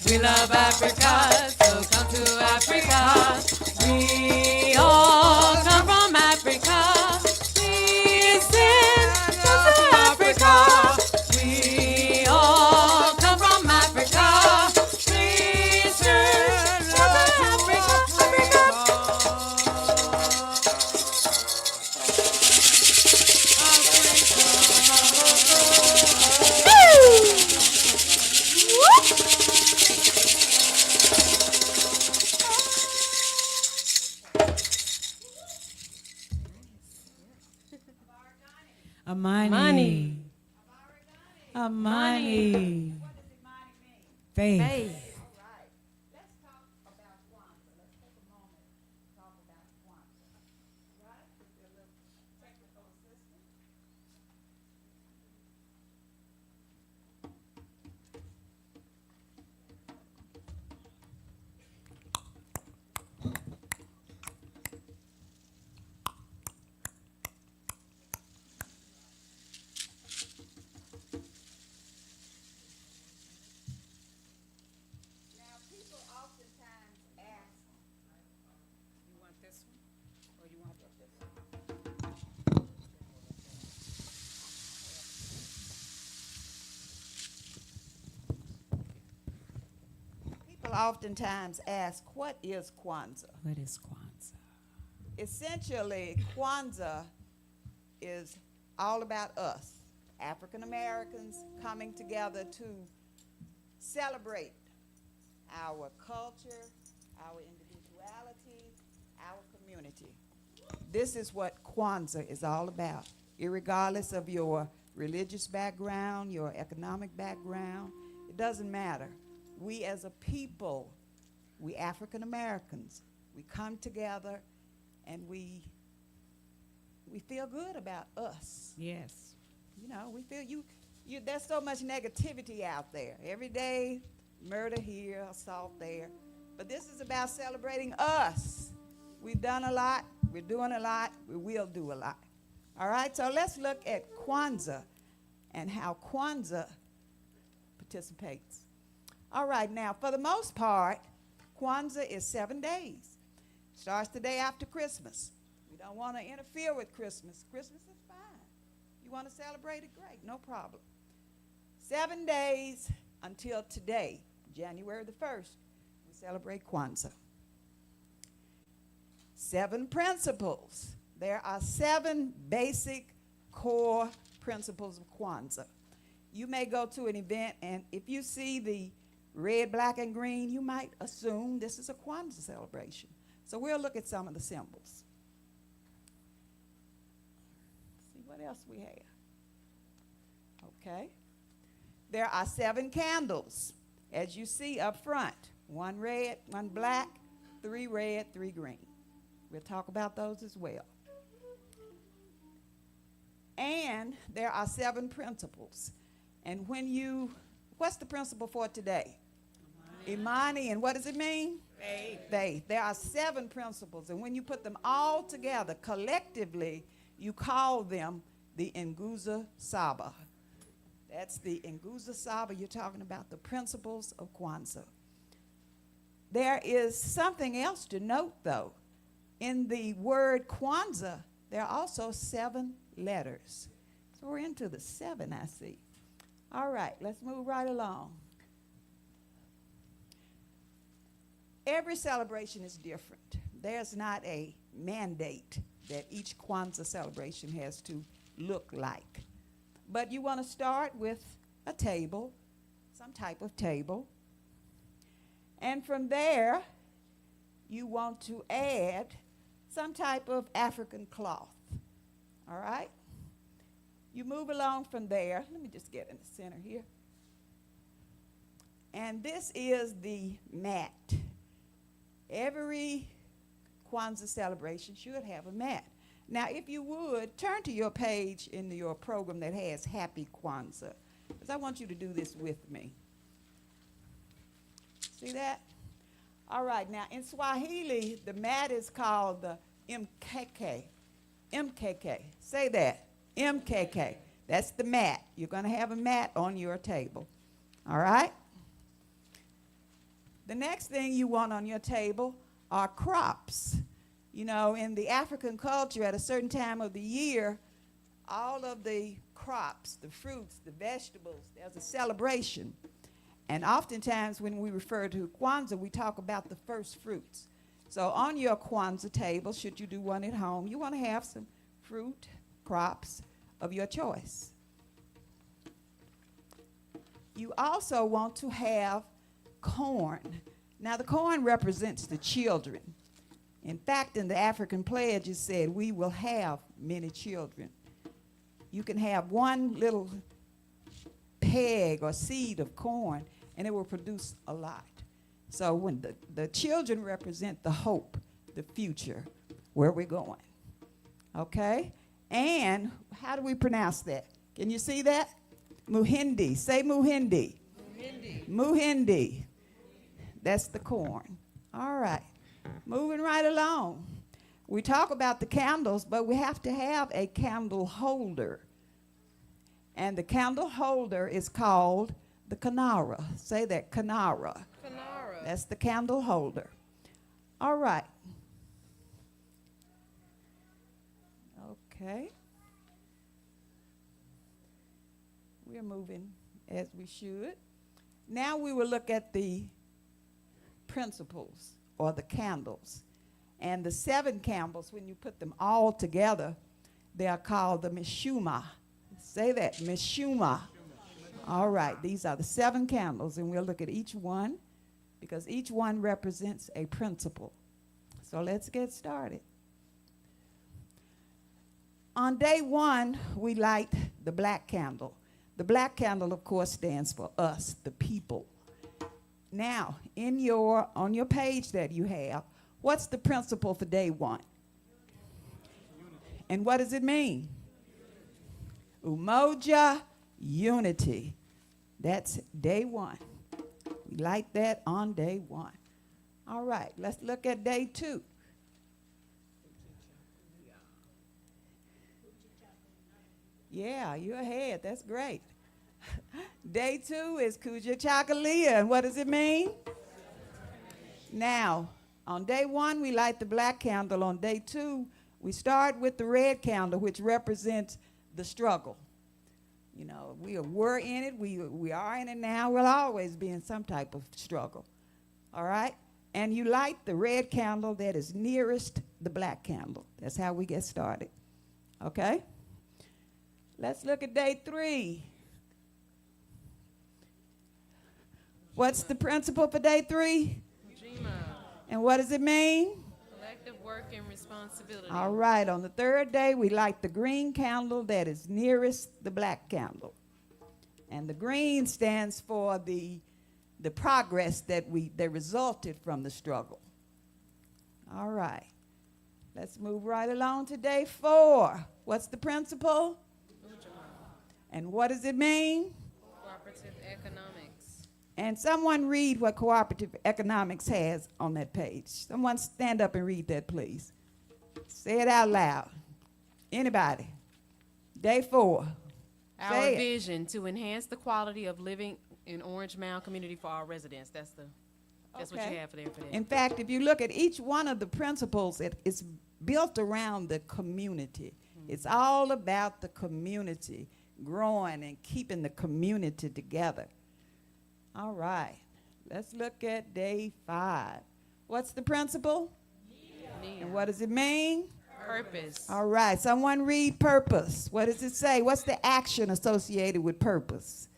We love Africa, so come to Africa. We all come from Africa. We send come to Africa. We all come from Africa. We send come to Africa. Imani. Imani. Faith. Faith. Oftentimes ask, what is Kwanzaa? What is Kwanzaa? Essentially, Kwanzaa is all about us, African Americans, coming together to celebrate our culture, our individuality, our community. This is what Kwanzaa is all about, irregardless of your religious background, your economic background. It doesn't matter. We as a people, we African Americans, we come together and we feel good about us. Yes. You know, we feel there's so much negativity out there. Every day, murder here, assault there. But this is about celebrating us. We've done a lot, we're doing a lot, we will do a lot. All right, so let's look at Kwanzaa and how Kwanzaa participates. All right, now, for the most part, Kwanzaa is 7 days. Starts the day after Christmas. We don't want to interfere with Christmas. Christmas is fine. You want to celebrate it? Great, no problem. 7 days until today, January the 1st, we celebrate Kwanzaa. 7 principles. There are 7 basic core principles of Kwanzaa. You may go to an event, and if you see the red, black, and green, you might assume this is a Kwanzaa celebration. So we'll look at some of the symbols. See what else we have. Okay. There are 7 candles, as you see up front. 1 red, 1 black, 3 red, 3 green. We'll talk about those as well. And there are 7 principles. And when you, what's the principle for today? Imani, and what does it mean? Faith. Faith. There are 7 principles, and when you put them all together collectively, you call them the Nguzo Saba. That's the Nguzo Saba. You're talking about the principles of Kwanzaa. There is something else to note, though. In the word Kwanzaa, there are also 7 letters. So we're into the 7, I see. All right, let's move right along. Every celebration is different. There's not a mandate that each Kwanzaa celebration has to look like. But you want to start with a table, some type of table. And from there, you want to add some type of African cloth. All right? You move along from there. Let me just get in the center here. And this is the mat. Every Kwanzaa celebration should have a mat. Now, if you would, turn to your page in your program that has Happy Kwanzaa, because I want you to do this with me. See that? All right, now in Swahili, the mat is called the MKK. MKK. Say that. MKK. That's the mat. You're going to have a mat on your table. All right? The next thing you want on your table are crops. You know, in the African culture, at a certain time of the year, all of the crops, the fruits, the vegetables, there's a celebration. And oftentimes when we refer to Kwanzaa, we talk about the first fruits. So on your Kwanzaa table, should you do one at home, you want to have some fruit, crops of your choice. You also want to have corn. Now the corn represents the children. In fact, in the African pledge, it said, we will have many children. You can have one little peg or seed of corn, and it will produce a lot. So when the children represent the hope, the future, where we're going. Okay? And how do we pronounce that? Can you see that? Muhindi. Say Muhindi. Muhindi. Muhindi. That's the corn. All right. Moving right along. We talk about the candles, but we have to have a candle holder. And the candle holder is called the kanara. Say that, kanara. Kanara. That's the candle holder. All right. Okay. We're moving as we should. Now we will look at the principles or the candles. And the 7 candles, when you put them all together, they are called the Mishuma. Say that, Mishuma. All right, these are the 7 candles, and we'll look at each one because each one represents a principle. So let's get started. On day 1, we light the black candle. The black candle, of course, stands for us, the people. Now, on your page that you have, what's the principle for day 1? And what does it mean? Umoja, unity. That's day 1. We light that on day 1. All right, let's look at day 2. Yeah, you're ahead. That's great. Day 2 is Kuja Chakalia. And what does it mean? Now, on day 1, we light the black candle. On day 2, we start with the red candle, which represents the struggle. You know, we're in it. We are in it now. We'll always be in some type of struggle. All right? and you light the red candle that is nearest the black candle. That's how we get started. Okay? Let's look at day 3. What's the principle for day 3? And what does it mean? Collective work and responsibility. All right, on the 3rd day, we light the green candle that is nearest the black candle. And the green stands for the progress that resulted from the struggle. All right, let's move right along to day 4. What's the principle? And what does it mean? Cooperative economics. And someone read what cooperative economics has on that page. Someone stand up and read that, please. Say it out loud. Anybody? Day 4. Our Say it. vision to enhance the quality of living in Orange Mound community for our residents. That's what Okay. you have for there for that. In fact, if you look at each one of the principles, it's built around the community. It's all about the community growing and keeping the community together. All right, let's look at day 5. What's the principle? And what does it mean? Purpose. All right, someone read purpose. What does it say? What's the action associated with purpose?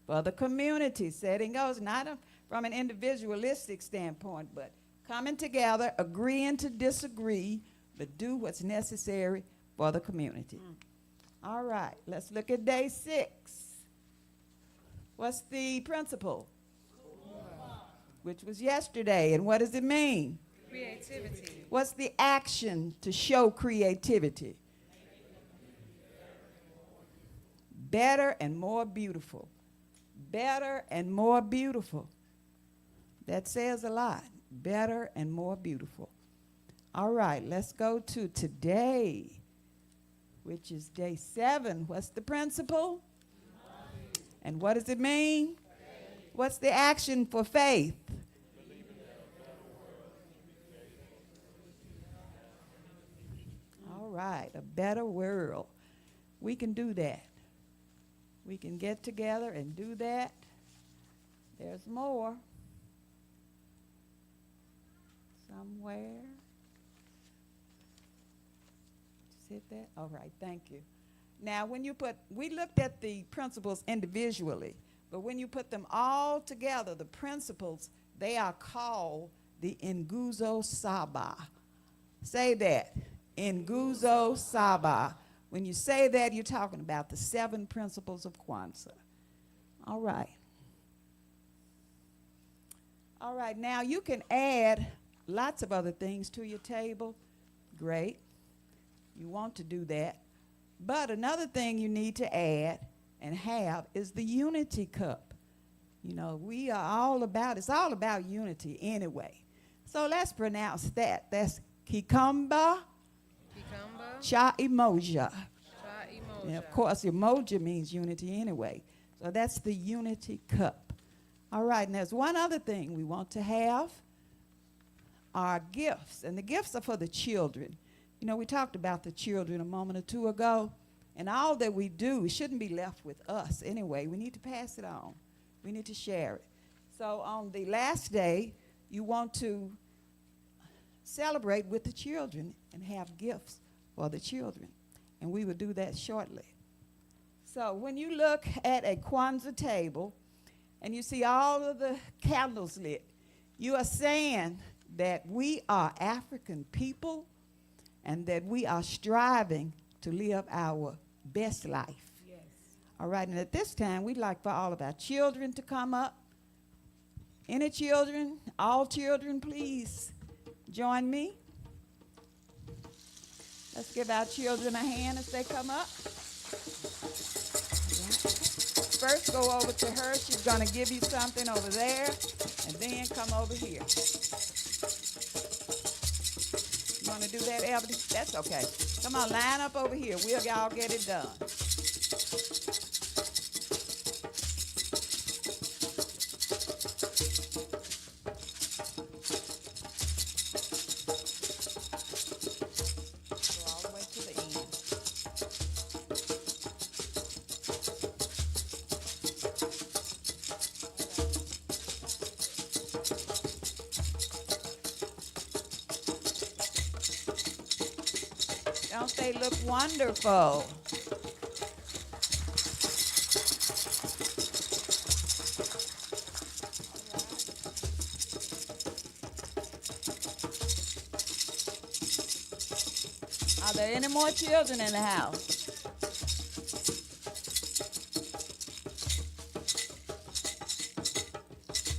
For the community, setting goals, not from an individualistic standpoint, but coming together, agreeing to disagree, but do what's necessary for the community. All right, let's look at day 6. What's the principle? Which was yesterday, and what does it mean? Creativity. What's the action to show creativity? Better and more beautiful. Better and more beautiful. That says a lot. Better and more beautiful. All right, let's go to today, which is day 7. What's the principle? And what does it mean? What's the action for faith? All right, a better world. We can do that. We can get together and do that. There's more. Somewhere. Did you see that? All right, thank you. Now, when you we looked at the principles individually, but when you put them all together, the principles, they are called the Nguzo Saba. Say that, Nguzo Saba. When you say that, you're talking about the 7 principles of Kwanzaa. All right. All right, now you can add lots of other things to your table. Great. You want to do that. But another thing you need to add and have is the unity cup. You know, we are all about, it's all about unity anyway. So let's pronounce that. That's Kikamba Cha Emoja. And of course, emoja means unity anyway. So that's the unity cup. All right, and there's one other thing we want to have, are gifts. And the gifts are for the children. You know, we talked about the children a moment or two ago. And all that we do, it shouldn't be left with us anyway. We need to pass it on. We need to share it. So on the last day, you want to celebrate with the children and have gifts for the children. And we will do that shortly. So when you look at a Kwanzaa table and you see all of the candles lit, you are saying that we are African people and that we are striving to live our best life. Yes. All right, and at this time, we'd like for all of our children to come up. Any children, all children, please join me. Let's give our children a hand as they come up. First, go over to her. She's going to give you something over there, and then come over here. You want to do that, Ebony? That's okay. Come on, line up over here. We'll all get it done. Go all the way to the end. Don't they look wonderful? Are there any more children in the house?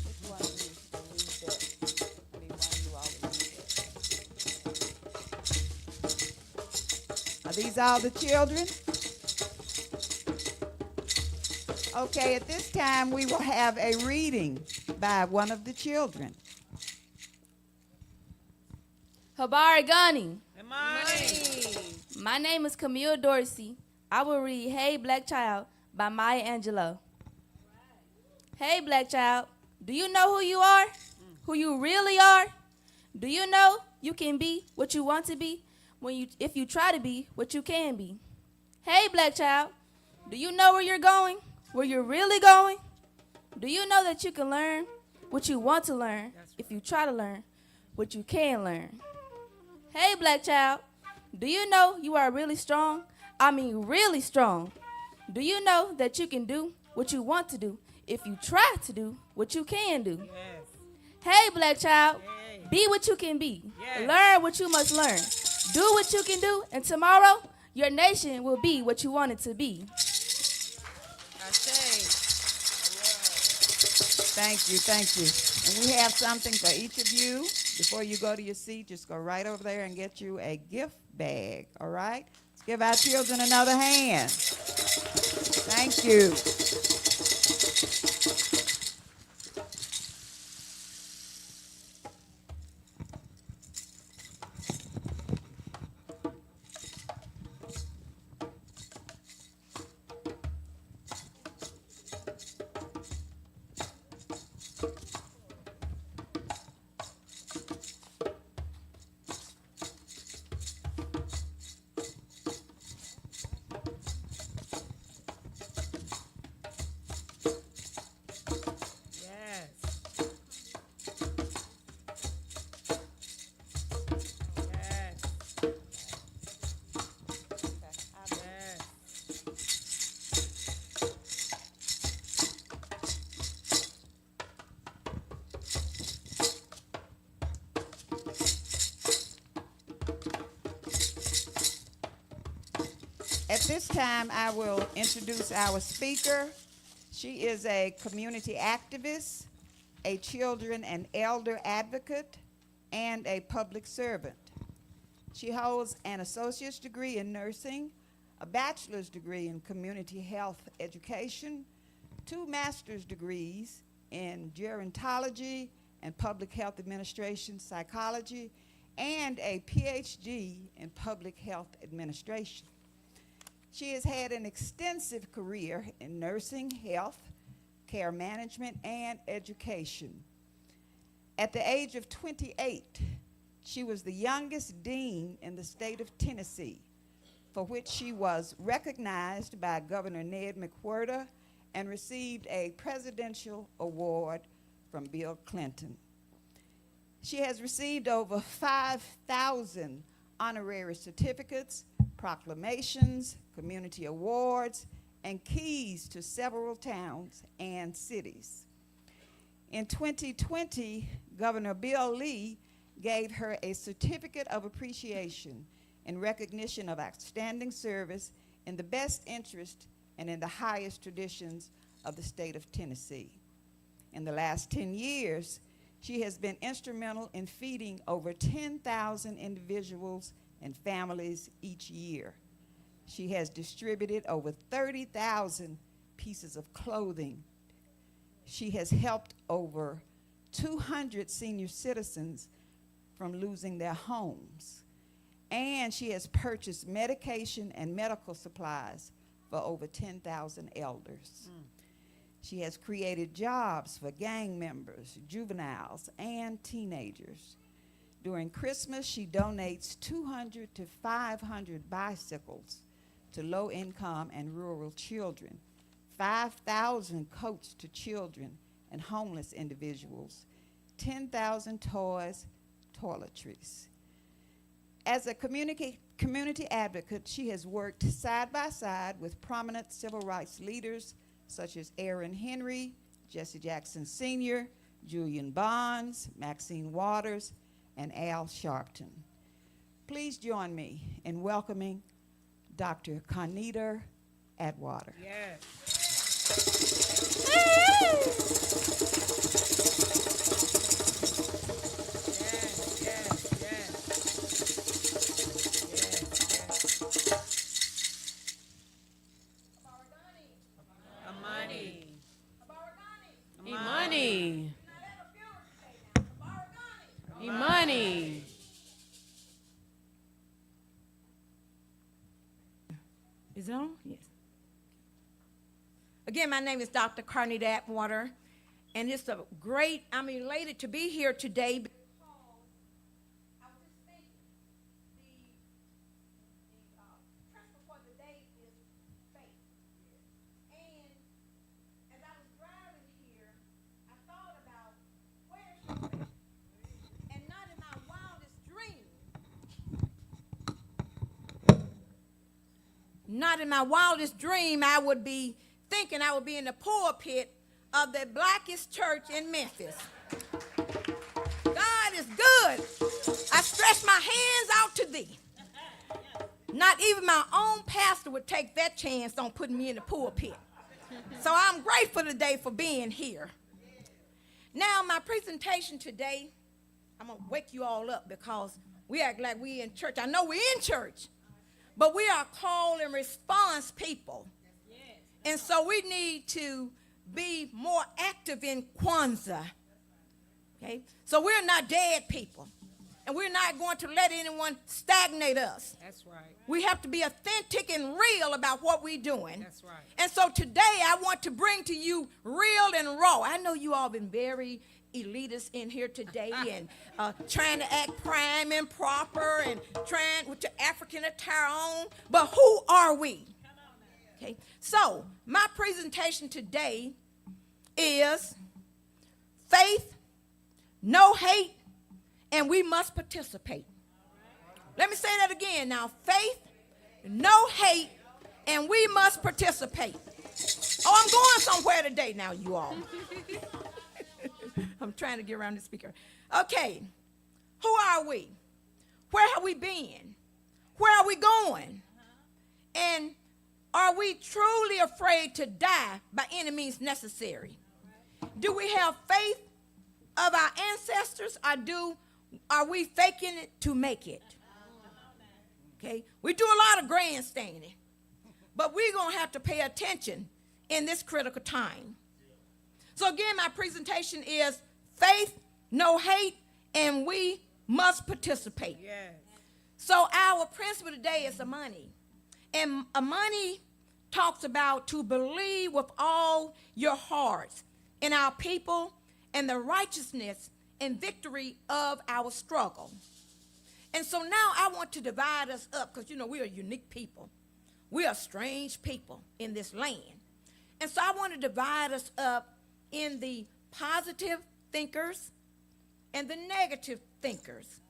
Which one of you can read that? I need one of you all to read that. Are these all the children? Okay, at this time we will have a reading by one of the children. Habari Gani. Imani. My name is Camille Dorsey. I will read Hey Black Child by Maya Angelou. Hey Black Child, do you know who you are? Who you really are? Do you know you can be what you want to be if you try to be what you can be? Hey Black Child, do you know where you're going? Where you're really going? Do you know that you can learn what you want to learn if you try to learn what you can learn? Hey Black Child, do you know you are really strong? I mean really strong. Do you know that you can do what you want to do if you try to do what you can do? Yes. Hey Black Child, Hey. be what you can be. Yes. Learn what you must learn. Do what you can do, and tomorrow your nation will be what you want it to be. I say. Thank you, thank you. And we have something for each of you. Before you go to your seat, just go right over there and get you a gift bag, all right? Let's give our children another hand. Thank you. Yes. Yes. Yes. At this time, I will introduce our speaker. She is a community activist, a children and elder advocate, and a public servant. She holds an associate's degree in nursing, a bachelor's degree in community health education, 2 master's degrees in gerontology and public health administration psychology, and a PhD in public health administration. She has had an extensive career in nursing, health, care management, and education. At the age of 28, she was the youngest dean in the state of Tennessee, for which she was recognized by Governor Ned McWhorter and received a presidential award from Bill Clinton. She has received over 5,000 honorary certificates, proclamations, community awards, and keys to several towns and cities. In 2020, Governor Bill Lee gave her a certificate of appreciation in recognition of outstanding service in the best interest and in the highest traditions of the state of Tennessee. In the last 10 years, she has been instrumental in feeding over 10,000 individuals and families each year. She has distributed over 30,000 pieces of clothing. She has helped over 200 senior citizens from losing their homes. And she has purchased medication and medical supplies for over 10,000 elders. She has created jobs for gang members, juveniles, and teenagers. During Christmas, she donates 200 to 500 bicycles to low-income and rural children, 5,000 coats to children and homeless individuals, 10,000 toys, toiletries. As a community community advocate, she has worked side by side with prominent civil rights leaders such as Aaron Henry, Jesse Jackson Sr., Julian Bonds, Maxine Waters, and Al Sharpton. Please join me in welcoming Dr. Conita Atwater. Yes. Imani. Imani. Is it on? Yes. Again, my name is Dr. Conita Atwater, and it's a great, I'm elated to be here today. Not in my wildest dream I would be thinking I would be in the pulpit of the Blackest Church in Memphis. God is good. I stretch my hands out to thee. Not even my own pastor would take that chance on putting me in the pulpit. So I'm grateful today for being here. Now, my presentation today, I'm going to wake you all up because we act like we in church. I know we're in church. But we are call and response people. And so we need to be more active in Kwanzaa. Okay? So we're not dead people. And we're not going to let anyone stagnate us. That's right. We have to be authentic and real about what we're doing. That's right. And so today I want to bring to you real and raw. I know you all been very elitists in here today and trying to act prime and proper and trying with your African attire on. But who are we? Okay. So my presentation today is faith, no hate, and we must participate. Let me say that again now. Faith, no hate, and we must participate. Oh, I'm going somewhere today now, you all. I'm trying to get around the speaker. Okay, who are we? Where have we been? Where are we going? And are we truly afraid to die by any means necessary? Do we have faith of our ancestors, or are we faking it to make it? Okay, we do a lot of grandstanding, but we're going to have to pay attention in this critical time. So again, my presentation is faith, no hate, and we must participate. Yes. So our principle today is Imani. And Imani talks about to believe with all your hearts in our people and the righteousness and victory of our struggle. And so now I want to divide us up because, we are unique people. We are strange people in this land. And so I want to divide us up in the positive thinkers and the negative thinkers.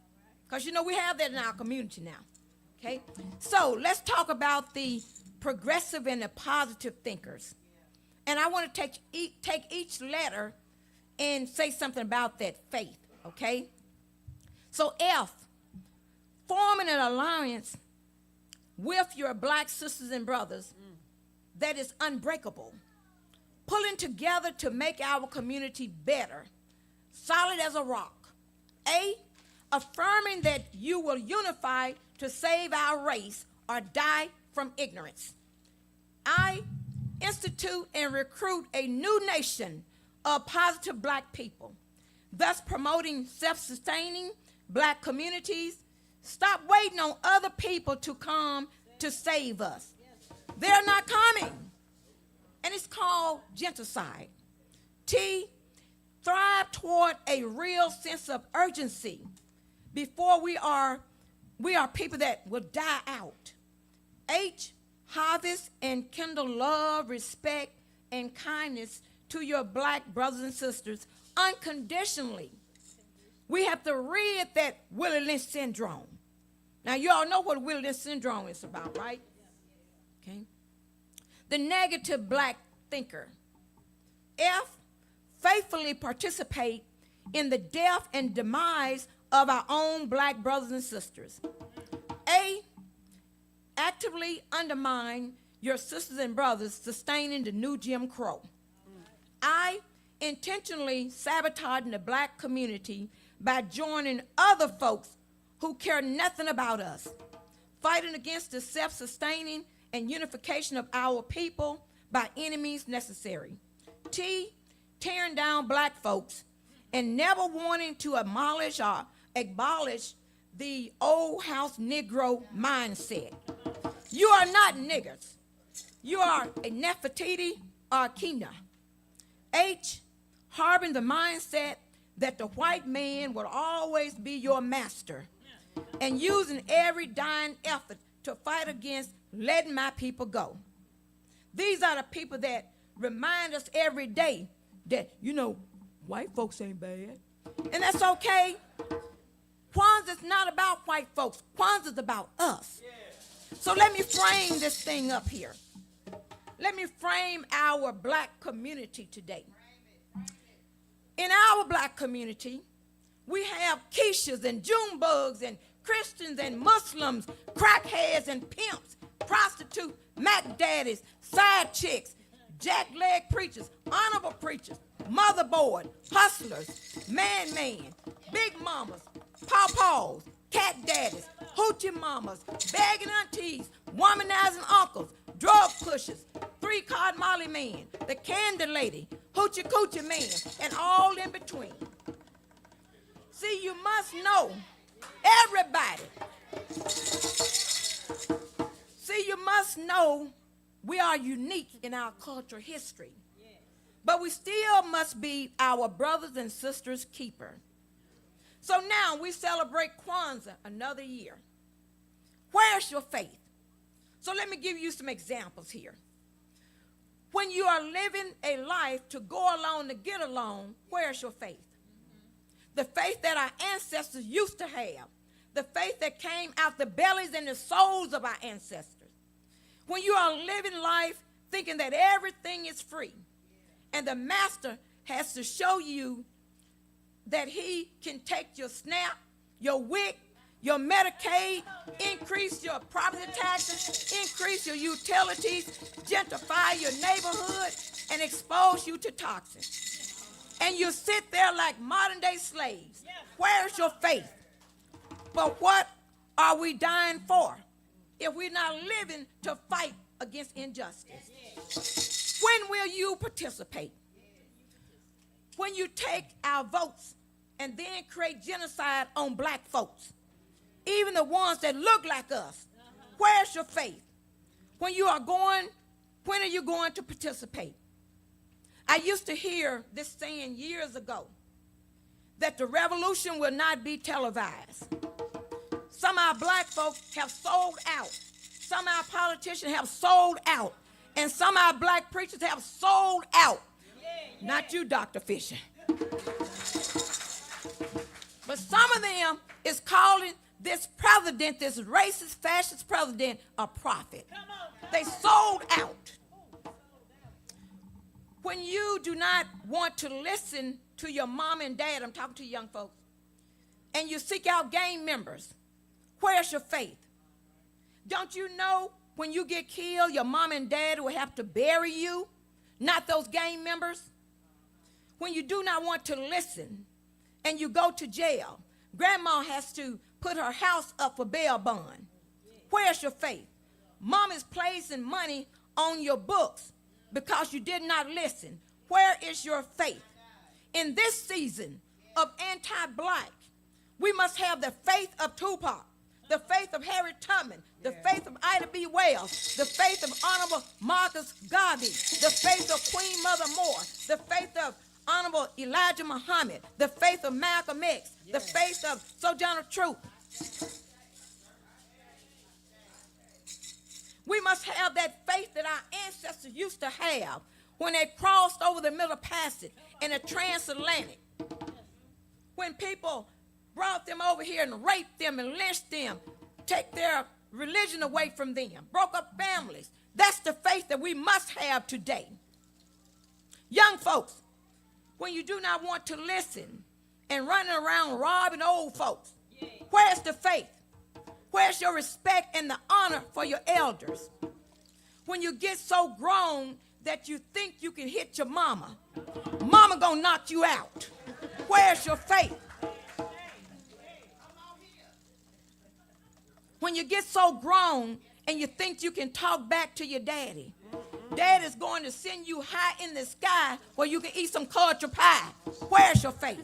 Because, we have that in our community now. Okay? So let's talk about the progressive and the positive thinkers. And I want to take each letter and say something about that faith. Okay? So F, forming an alliance with your black sisters and brothers that is unbreakable. Pulling together to make our community better, solid as a rock. A, affirming that you will unify to save our race or die from ignorance. I, institute and recruit a new nation of positive black people, thus promoting self-sustaining black communities. Stop waiting on other people to come to save us. They're not coming. And it's called genocide. T, thrive toward a real sense of urgency before we are people that will die out. H, harvest and kindle love, respect, and kindness to your black brothers and sisters unconditionally. We have to rid that Willie Lynch syndrome. Now, you all know what wilderness syndrome is about, right? Okay. The negative black thinker. F, faithfully participate in the death and demise of our own black brothers and sisters. A, actively undermine your sisters and brothers, sustaining the new Jim Crow. I, intentionally sabotaging the black community by joining other folks who care nothing about us, fighting against the self-sustaining and unification of our people by any means necessary. T, tearing down black folks and never wanting to abolish the old house Negro mindset. You are not niggers. You are a Nefertiti or a Kina. H, harboring the mindset that the white man will always be your master and using every dying effort to fight against letting my people go. These are the people that remind us every day that, white folks ain't bad. And that's okay. Kwanzaa is not about white folks. Kwanzaa is about us. So let me frame this thing up here. Let me frame our black community today. In our black community, we have Keishas and Junebugs and Christians and Muslims, crackheads and pimps, prostitutes, Mac daddies, side chicks, jackleg preachers, honorable preachers, motherboard, hustlers, man, big mamas, pawpaws, cat daddies, hoochie mamas, begging aunties, womanizing uncles, drug pushers, three-card molly man, the candy lady, hoochie coochie man, and all in between. See, you must know, everybody. See, you must know we are unique in our cultural history. But we still must be our brothers and sisters' keeper. So now we celebrate Kwanzaa another year. Where's your faith? So let me give you some examples here. When you are living a life to go along to get along, where's your faith? The faith that our ancestors used to have. The faith that came out the bellies and the souls of our ancestors. When you are living life thinking that everything is free, and the master has to show you that he can take your SNAP, your WIC, your Medicaid, increase your property taxes, increase your utilities, gentrify your neighborhood, and expose you to toxins. And you sit there like modern day slaves. Where's your faith? But what are we dying for if we're not living to fight against injustice? When will you participate? When you take our votes and then create genocide on black folks, even the ones that look like us. Where's your faith? When are you going to participate? I used to hear this saying years ago, that the revolution will not be televised. Some of our black folks have sold out. Some of our politicians have sold out. And some of our black preachers have sold out. Not you, Dr. Fisher. But some of them is calling this president, this racist, fascist president, a prophet. They sold out. When you do not want to listen to your mom and dad, I'm talking to young folks, and you seek out gang members, where's your faith? Don't you know when you get killed, your mom and dad will have to bury you, not those gang members? When you do not want to listen and you go to jail, grandma has to put her house up for bail bond. Where's your faith? Mom is placing money on your books because you did not listen. Where is your faith? In this season of anti-black, we must have the faith of Tupac, the faith of Harriet Tubman, the faith of Ida B. Wells, the faith of Honorable Marcus Garvey, the faith of Queen Mother Moore, the faith of Honorable Elijah Muhammad, the faith of Malcolm X, the faith of Sojourner Truth. We must have that faith that our ancestors used to have when they crossed over the Middle Passage in the transatlantic. When people brought them over here and raped them and lynched them, take their religion away from them, broke up families. That's the faith that we must have today. Young folks, when you do not want to listen and running around robbing old folks, where's the faith? Where's your respect and the honor for your elders? When you get so grown that you think you can hit your mama, mama gonna knock you out. Where's your faith? When you get so grown and you think you can talk back to your daddy, daddy's going to send you high in the sky where you can eat some culture pie. Where's your faith?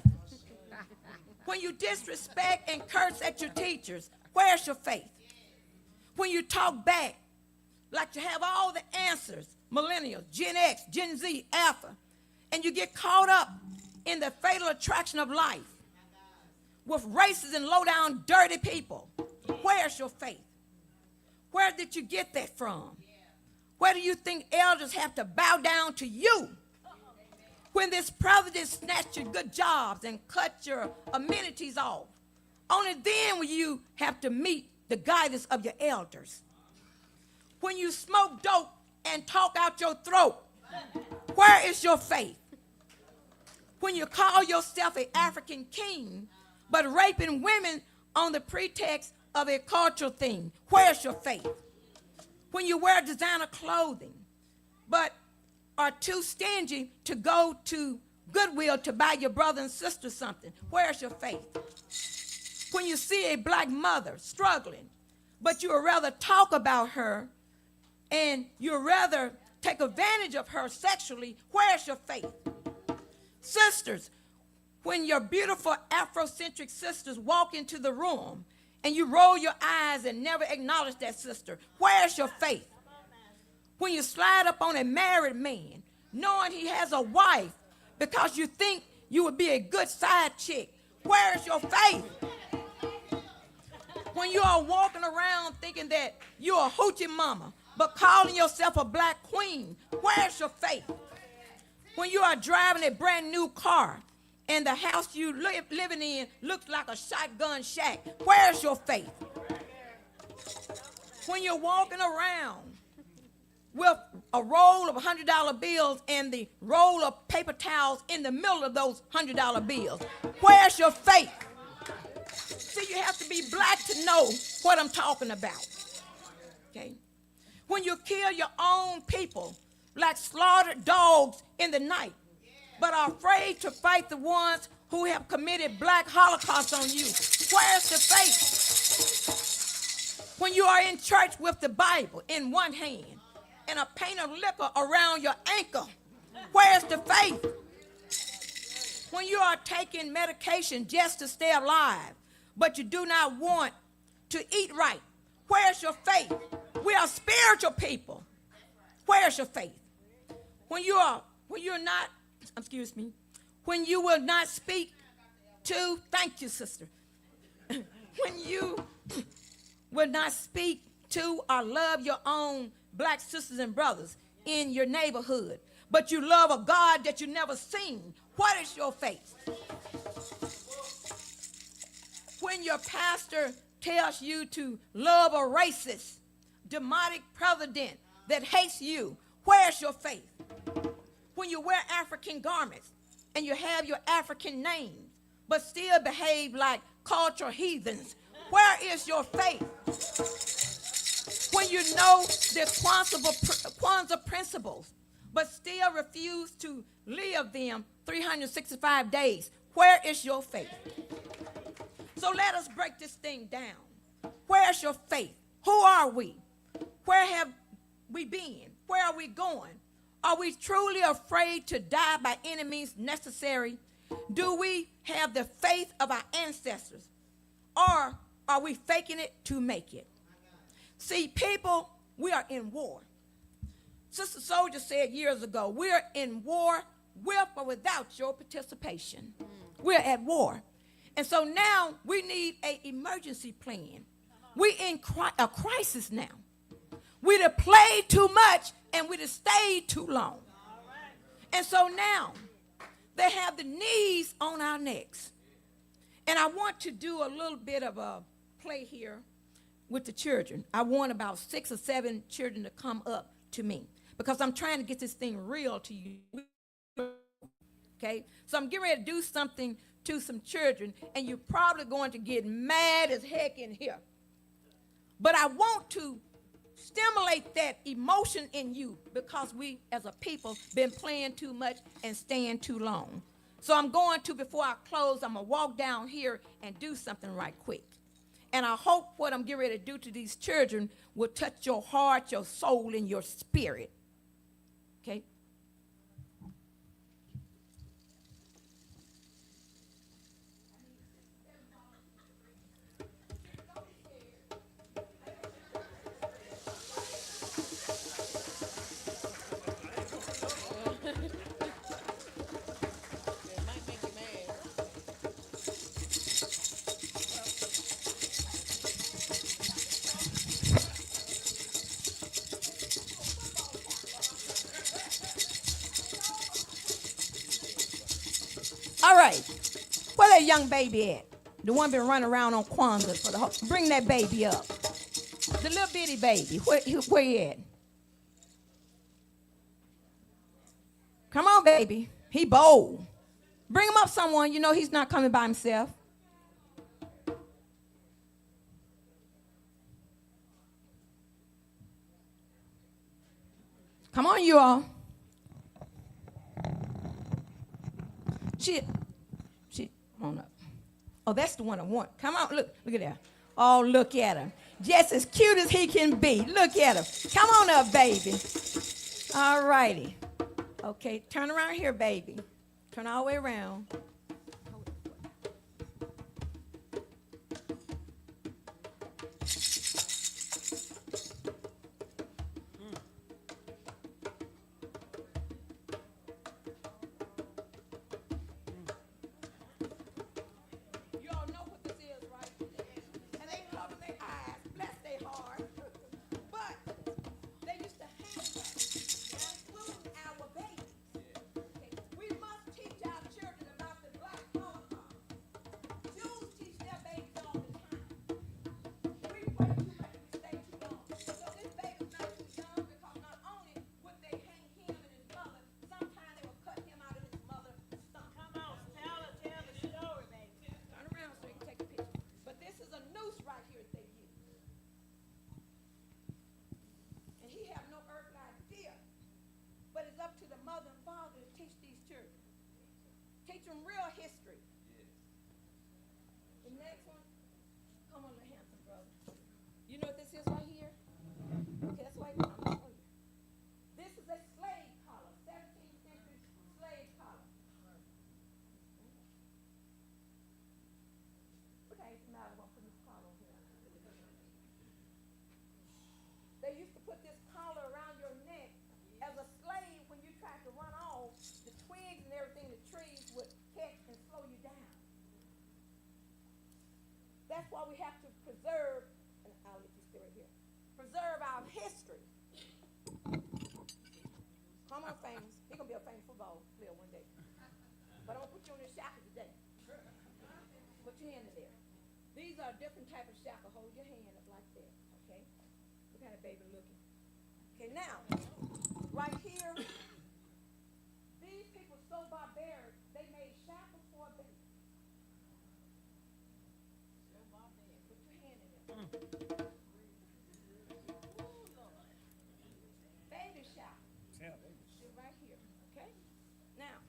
When you disrespect and curse at your teachers, where's your faith? When you talk back like you have all the answers, millennials, Gen X, Gen Z, Alpha, and you get caught up in the fatal attraction of life with racist and low-down dirty people, where's your faith? Where did you get that from? Where do you think elders have to bow down to you? When this president snatched your good jobs and cut your amenities off, only then will you have to meet the guidance of your elders. When you smoke dope and talk out your throat, where is your faith? When you call yourself an African king, but raping women on the pretext of a cultural thing, where's your faith? When you wear designer clothing, but are too stingy to go to Goodwill to buy your brother and sister something, where's your faith? When you see a black mother struggling, but you would rather talk about her and you'd rather take advantage of her sexually, where's your faith? Sisters, when your beautiful Afrocentric sisters walk into the room and you roll your eyes and never acknowledge that sister, where's your faith? When you slide up on a married man, knowing he has a wife because you think you would be a good side chick, where's your faith? When you are walking around thinking that you're a hoochie mama, but calling yourself a black queen, where's your faith? When you are driving a brand new car and the house you living in looks like a shotgun shack, where's your faith? When you're walking around with a roll of $100 bills and the roll of paper towels in the middle of those $100 bills, where's your faith? See, you have to be black to know what I'm talking about. Okay? When you kill your own people like slaughtered dogs in the night, but are afraid to fight the ones who have committed black holocaust on you, where's the faith? When you are in church with the Bible in one hand and a pint of liquor around your ankle, where's the faith? When you are taking medication just to stay alive, but you do not want to eat right, where's your faith? We are spiritual people. Where's your faith? When you will not speak to, thank you, sister. When you will not speak to or love your own black sisters and brothers in your neighborhood, but you love a God that you never seen, what is your faith? When your pastor tells you to love a racist, demonic president that hates you, where's your faith? When you wear African garments and you have your African names, but still behave like cultural heathens, where is your faith? When you know the Kwanzaa principles, but still refuse to live them 365 days, where is your faith? So let us break this thing down. Where's your faith? Who are we? Where have we been? Where are we going? Are we truly afraid to die by any means necessary? Do we have the faith of our ancestors? Or are we faking it to make it? See, people, we are in war. Sister Soldier said years ago, we're in war with or without your participation. We're at war. And so now we need an emergency plan. We're in a crisis now. We'd have played too much and we'd have stayed too long. And so now they have the knees on our necks. And I want to do a little bit of a play here with the children. I want about 6 or 7 children to come up to me because I'm trying to get this thing real to you. Okay? So I'm getting ready to do something to some children, and you're probably going to get mad as heck in here. But I want to stimulate that emotion in you because we as a people been playing too much and staying too long. So I'm going to, before I close, I'm going to walk down here and do something right quick. And I hope what I'm getting ready to do to these children will touch your heart, your soul, and your spirit. Okay? All right, where that young baby at? The one been running around on Kwanzaa for the whole. Bring that baby up. The little bitty baby. Where he at? Come on, baby. He bold. Bring him up, someone. You know he's not coming by himself. Come on, you all. Come on up. Oh, that's the one I want. Come on, look at that. Oh, look at him. Just as cute as he can be. Look at him. Come on up, baby. All righty. Okay, turn around here, baby. Turn all the way around. Teach them real history. The next one, come on, little handsome brother. You know what this is right here? Okay, that's why I'm going to show you. This is a slave collar, 17th century slave collar. Okay, now I'm going to put this collar on here. They used to put this collar around your neck as a slave when you tried to run off. The twigs and everything, the trees would catch and slow you down. That's why we have to preserve, and I'll let you stay right here, preserve our history. Come on, famous. He's going to be a famous football player one day. But I'm going to put you on this shackle today. Put your hand in there. These are different type of shackle. Hold your hand up like that, okay? Look at that baby looking. Okay, now, right here, these people so barbaric, they made shackles for a baby. Put your hand in there. Baby shackle. Yeah, baby. Sit right here, okay? Now,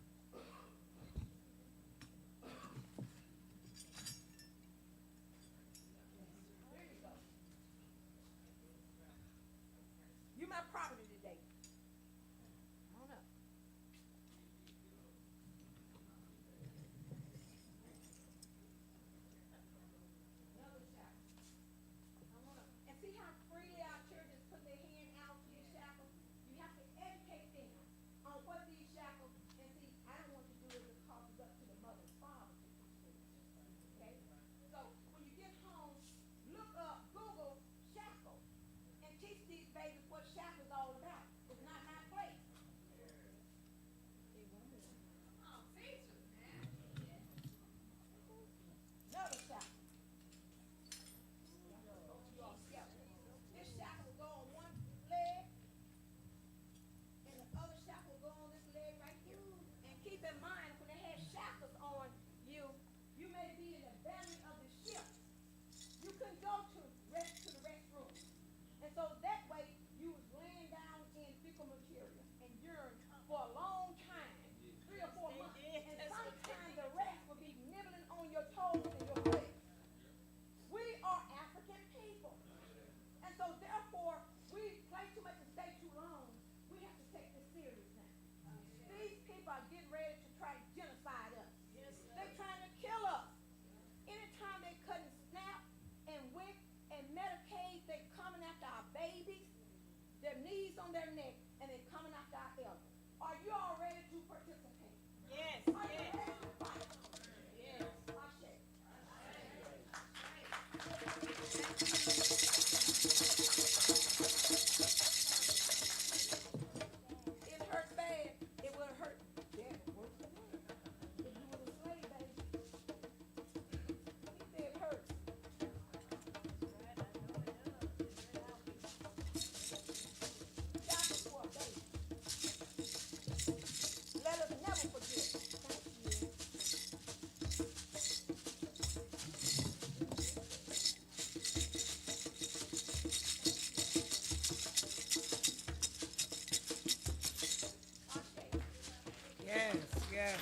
here you go. You my property today. Come on up. Another shackle. Come on up. And see how freely our churches put their hand out to these shackles? You have to educate them on what these shackles knees on their neck, and they're coming after our elbow. Are you all ready to participate? Yes, Are you yes. ready to fight? Yes. Ashe. It hurts bad. It will hurt. Yeah, it works for me. If you was a slave, baby. He said it hurts. That's what, baby. Let us never forget. Thank you. Yes, yes.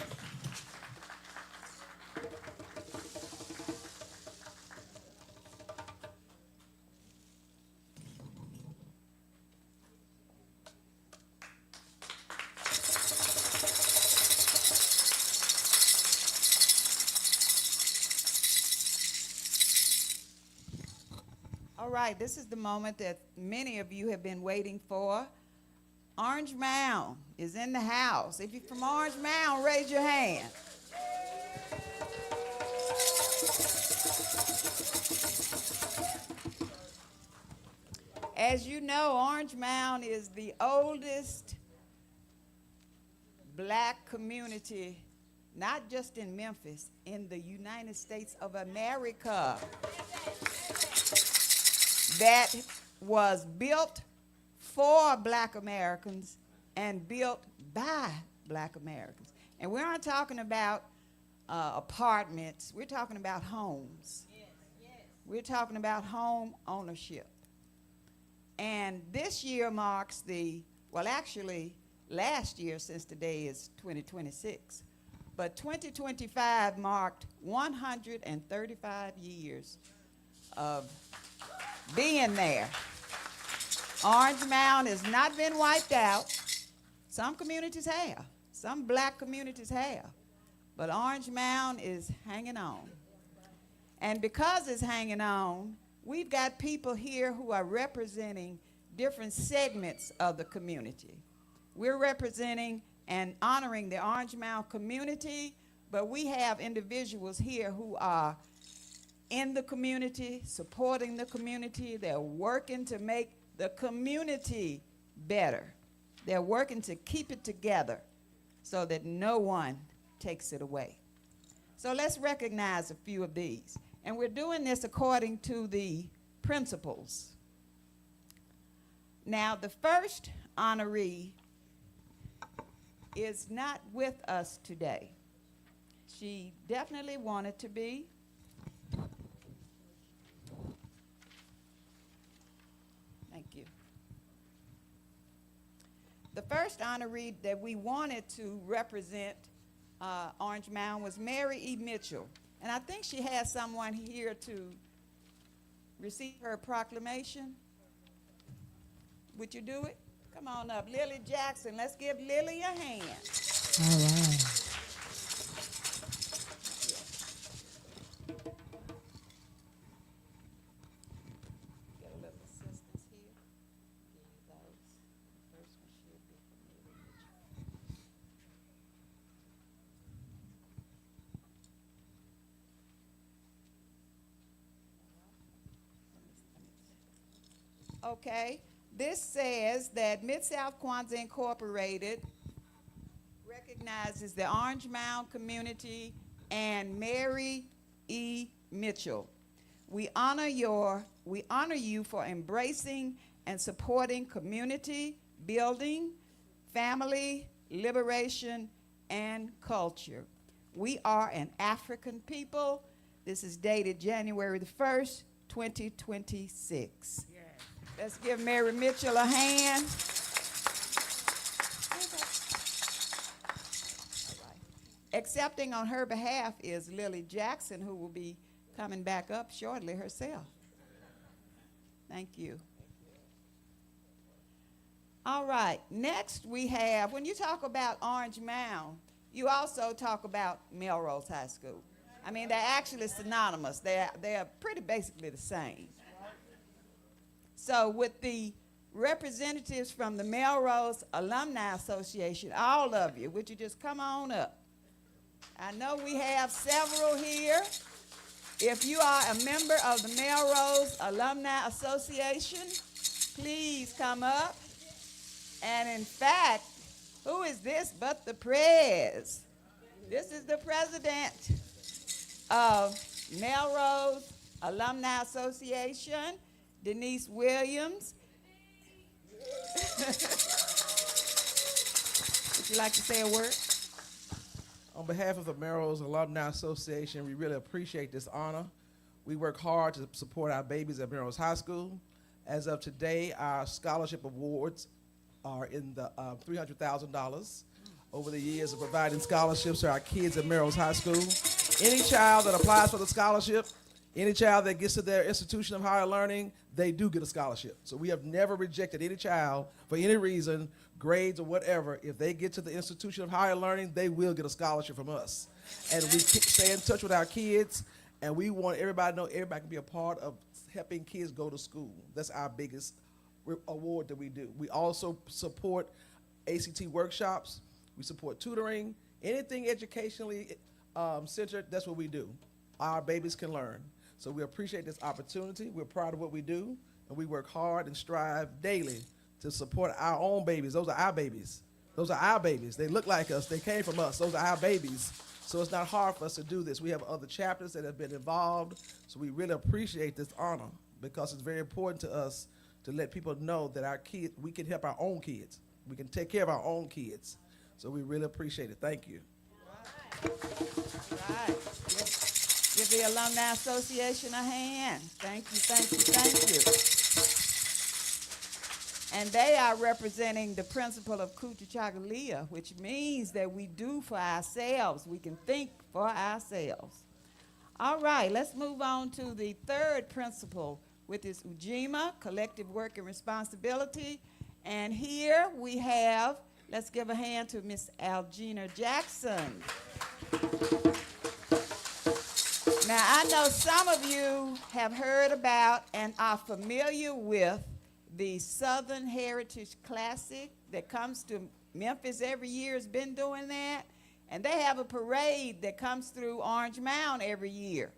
All right, this is the moment that many of you have been waiting for. Orange Mound is in the house. If you're from Orange Mound, raise your hand. As you know, Orange Mound is the oldest black community, not just in Memphis, in the United States of America, that was built for black Americans and built by black Americans. And we aren't talking about apartments, we're talking about homes. We're talking about home ownership. And this year marks actually last year, since today is 2026, but 2025 marked 135 years of being there. Orange Mound has not been wiped out. Some communities have. Some black communities have. But Orange Mound is hanging on. And because it's hanging on, we've got people here who are representing different segments of the community. We're representing and honoring the Orange Mound community, but we have individuals here who are in the community, supporting the community. They're working to make the community better. They're working to keep it together so that no one takes it away. So let's recognize a few of these. And we're doing this according to the principles. Now, the first honoree is not with us today. She definitely wanted to be. Thank you. The first honoree that we wanted to represent Orange Mound was Mary E. Mitchell. And I think she has someone here to receive her proclamation. Would you do it? Come on up. Lily Jackson. Let's give Lily a hand. All right. Get a little assistance here. Give you those. The first one should be from Lily Mitchell. Okay, this says that Mid-South Kwanzaa Incorporated recognizes the Orange Mound community and Mary E. Mitchell. We honor you for embracing and supporting community building, family, liberation, and culture. We are an African people. This is dated January the 1st, 2026. Yes. Let's give Mary Mitchell a hand. All right. Accepting on her behalf is Lily Jackson, who will be coming back up shortly herself. Thank you. All right, next we have, when you talk about Orange Mound, you also talk about Melrose High School. I mean, they're actually synonymous. They're pretty basically the same. So with the representatives from the Melrose Alumni Association, all of you, would you just come on up? I know we have several here. If you are a member of the Melrose Alumni Association, please come up. And in fact, who is this but the Prez? This is the president of Melrose Alumni Association, Denise Williams. Would you like to say a word? On behalf of the Melrose Alumni Association, we really appreciate this honor. We work hard to support our babies at Melrose High School. As of today, our scholarship awards are in the $300,000 over the years of providing scholarships to our kids at Melrose High School. Any child that applies for the scholarship, any child that gets to their institution of higher learning, they do get a scholarship. So we have never rejected any child for any reason, grades or whatever. If they get to the institution of higher learning, they will get a scholarship from us. And we stay in touch with our kids, and we want everybody to know everybody can be a part of helping kids go to school. That's our biggest award that we do. We also support ACT workshops. We support tutoring, anything educationally centered, that's what we do. Our babies can learn. So we appreciate this opportunity. We're proud of what we do, and we work hard and strive daily to support our own babies. Those are our babies. Those are our babies. They look like us. They came from us. Those are our babies. So it's not hard for us to do this. We have other chapters that have been involved, so we really appreciate this honor because it's very important to us to let people know that our kids, we can help our own kids. We can take care of our own kids. So we really appreciate it. Thank you. Right. Give the Alumni Association a hand. Thank you, thank you, thank you. And they are representing the principle of Kuchachagalia, which means that we do for ourselves. We can think for ourselves. All right, let's move on to the third principle, which is Ujima, collective work and responsibility. And here we have, let's give a hand to Miss Algina Jackson. Now, I know some of you have heard about and are familiar with the Southern Heritage Classic that comes to Memphis every year. Has been doing that. And they have a parade that comes through Orange Mound every year.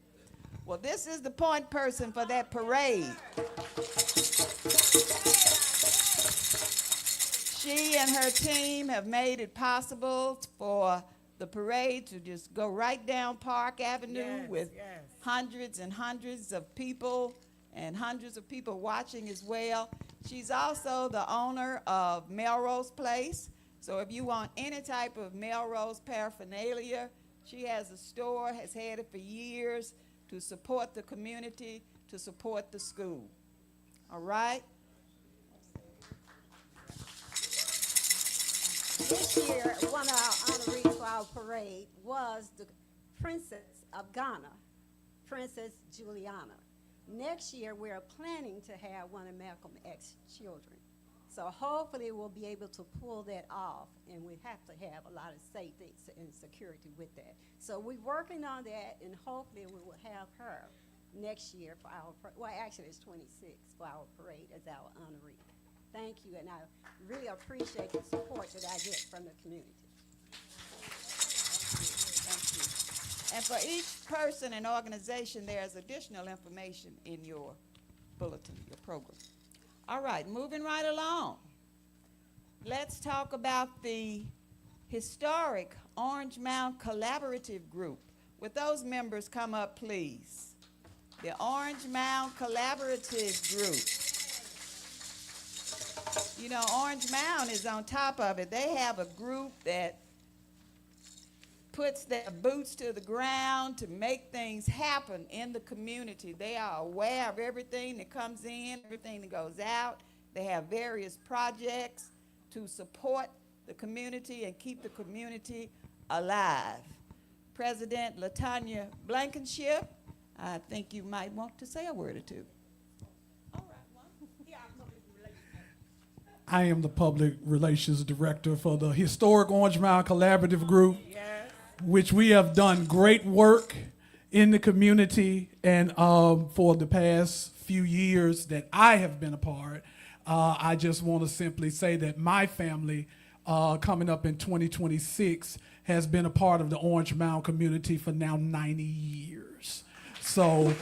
Well, this is the point person for that parade. She and her team have made it possible for the parade to just go right down Park Avenue with hundreds and hundreds of people and hundreds of people watching as well. She's also the owner of Melrose Place. So if you want any type of Melrose paraphernalia, she has a store, has had it for years to support the community, to support the school. All right? This year, one of our honorees for our parade was the Princess of Ghana, Princess Juliana. Next year, we're planning to have one of Malcolm X's children. So hopefully we'll be able to pull that off, and we have to have a lot of safety and security with that. So we're working on that, and hopefully we will have her next year for our, well, actually it's 26 for our parade as our honoree. Thank you, and I really appreciate the support that I get from the community. Thank you. And for each person and organization, there's additional information in your bulletin, your program. All right, moving right along. Let's talk about the historic Orange Mound Collaborative Group. Would those members come up, please? The Orange Mound Collaborative Group. You know, Orange Mound is on top of it. They have a group that puts their boots to the ground to make things happen in the community. They are aware of everything that comes in, everything that goes out. They have various projects to support the community and keep the community alive. President LaTanya Blankenship, I think you might want to say a word or two. I am the Public Relations Director for the Historic Orange Mound Collaborative Group, which we have done great work in the community, and for the past few years that I have been a part, I just want to simply say that my family, coming up in 2026, has been a part of the Orange Mound community for now 90 years. So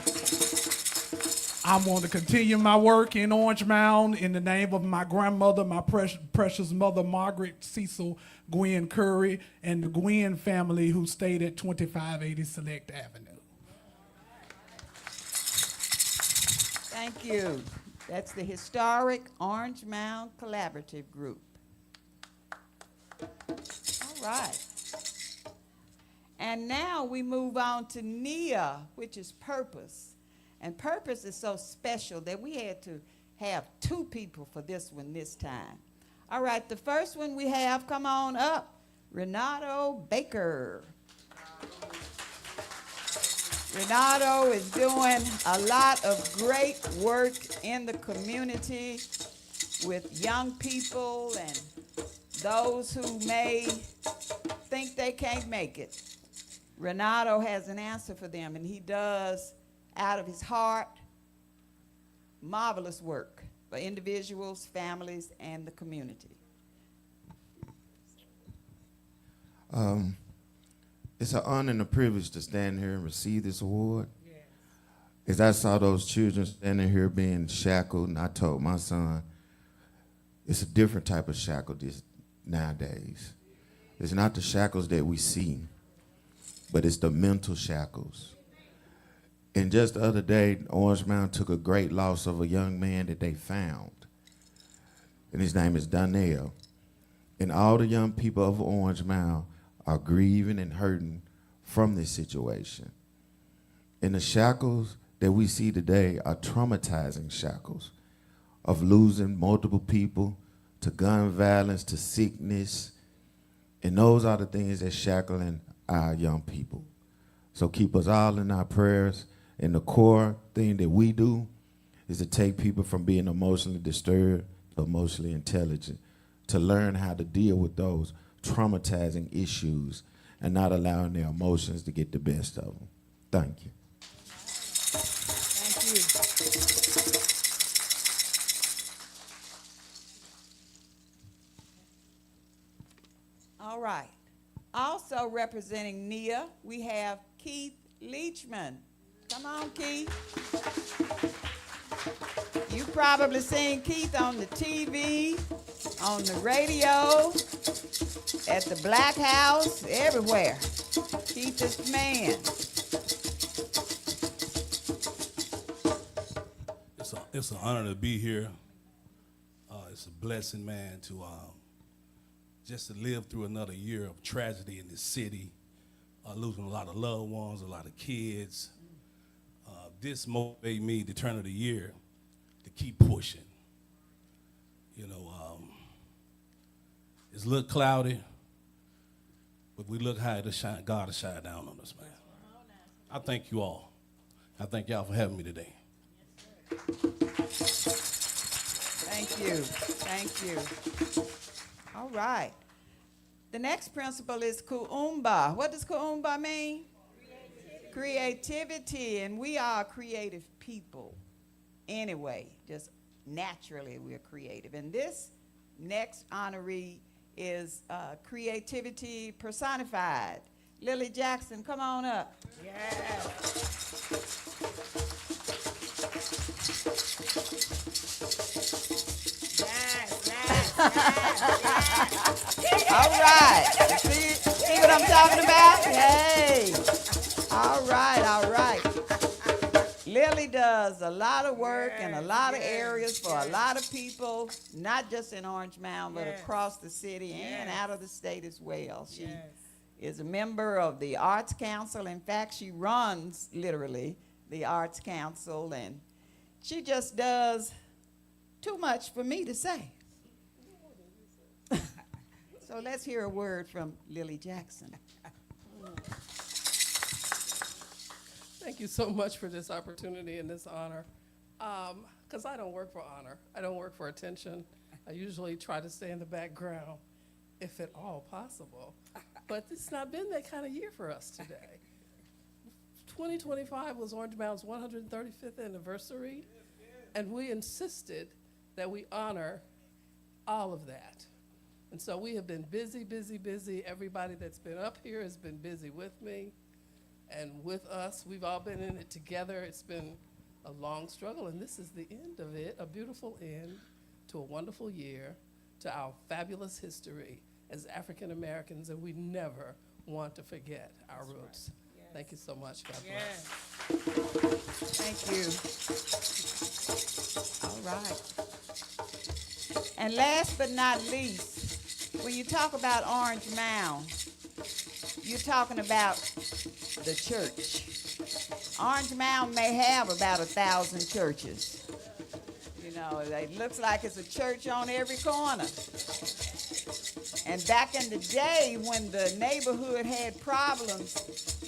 I want to continue my work in Orange Mound in the name of my grandmother, my precious mother, Margaret Cecil Gwen Curry, and the Gwen family who stayed at 2580 Select Avenue. Thank you. That's the Historic Orange Mound Collaborative Group. All right. And now we move on to NIA, which is purpose. And purpose is so special that we had to have two people for this one this time. All right, the first one we have, come on up, Renato Baker. Renato is doing a lot of great work in the community with young people and those who may think they can't make it. Renato has an answer for them, and he does, out of his heart, marvelous work for individuals, families, and the community. It's an honor and a privilege to stand here and receive this award. As I saw those children standing here being shackled, and I told my son, it's a different type of shackle nowadays. It's not the shackles that we see, but it's the mental shackles. And just the other day, Orange Mound took a great loss of a young man that they found. And his name is Donnell. And all the young people of Orange Mound are grieving and hurting from this situation. And the shackles that we see today are traumatizing shackles of losing multiple people to gun violence, to sickness. And those are the things that shackling our young people. So keep us all in our prayers. And the core thing that we do is to take people from being emotionally disturbed to emotionally intelligent, to learn how to deal with those traumatizing issues and not allowing their emotions to get the best of them. Thank you. Thank you. All right. Also representing NIA, we have Keith Leachman. Come on, Keith. You probably seen Keith on the TV, on the radio, at the Black House, everywhere. Keith is the man. It's an honor to be here. It's a blessing, man, to just to live through another year of tragedy in this city, losing a lot of loved ones, a lot of kids. This motivated me to turn of the year to keep pushing. You know, it's a little cloudy, but we look high to shine. God to shine down on us, man. I thank you all. I thank y'all for having me today. Thank you. Thank you. All right. The next principle is Kuumba. What does Kuumba mean? Creativity. And we are creative people anyway. Just naturally we're creative. And this next honoree is creativity personified. Lily Jackson, come on up. All right. See what I'm talking about? Hey. All right, all right. Lily does a lot of work in a lot of areas for a lot of people, not just in Orange Mound, but across the city and out of the state as well. She is a member of the Arts Council. In fact, she runs, literally, the Arts Council, and she just does too much for me to say. So let's hear a word from Lily Jackson. Thank you so much for this opportunity and this honor. Because I don't work for honor. I don't work for attention. I usually try to stay in the background, if at all possible. But it's not been that kind of year for us today. 2025 was Orange Mound's 135th anniversary, and we insisted that we honor all of that. And so we have been busy, busy, busy. Everybody that's been up here has been busy with me and with us. We've all been in it together. It's been a long struggle, and this is the end of it, a beautiful end to a wonderful year, to our fabulous history as African Americans, and we never want to forget our roots. Right. Yes. Thank you so much. God bless. Thank you. All right. And last but not least, when you talk about Orange Mound, you're talking about the church. Orange Mound may have about 1,000 churches. You know, it looks like it's a church on every corner. And back in the day when the neighborhood had problems,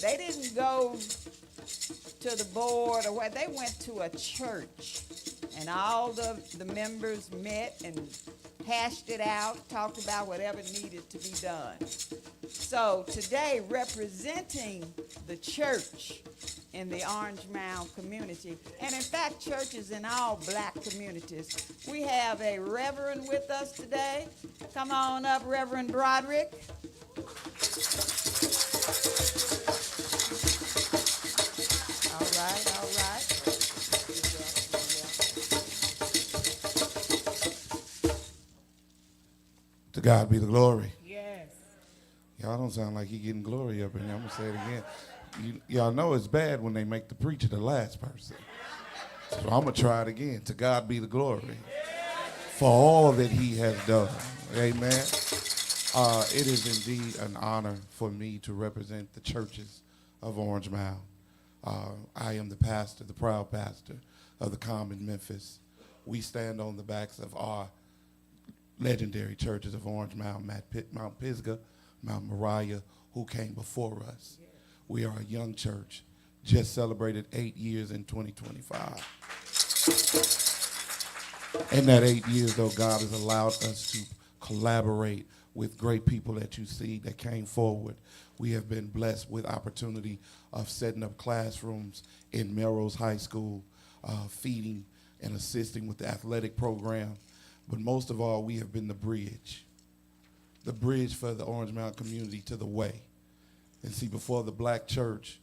they didn't go to the board or what, they went to a church. And all the members met and hashed it out, talked about whatever needed to be done. So today, representing the church in the Orange Mound community, and in fact, churches in all black communities, we have a reverend with us today. Come on up, Reverend Broderick. All right, all right. To God be the glory. Yes. Y'all don't sound like you getting glory up in here. I'm going to say it again. Y'all know it's bad when they make the preacher the last person. So I'm going to try it again. To God be the glory for all that he has done. Amen. It is indeed an honor for me to represent the churches of Orange Mound. I am the pastor, the proud pastor of the Common Memphis. We stand on the backs of our legendary churches of Orange Mound, Mount Pisgah, Mount Moriah, who came before us. We are a young church, just celebrated 8 years in 2025. In that 8 years, though, God has allowed us to collaborate with great people that you see that came forward. We have been blessed with opportunity of setting up classrooms in Melrose High School, feeding and assisting with the athletic program. But most of all, we have been the bridge for the Orange Mound community to the way. And see, before the black church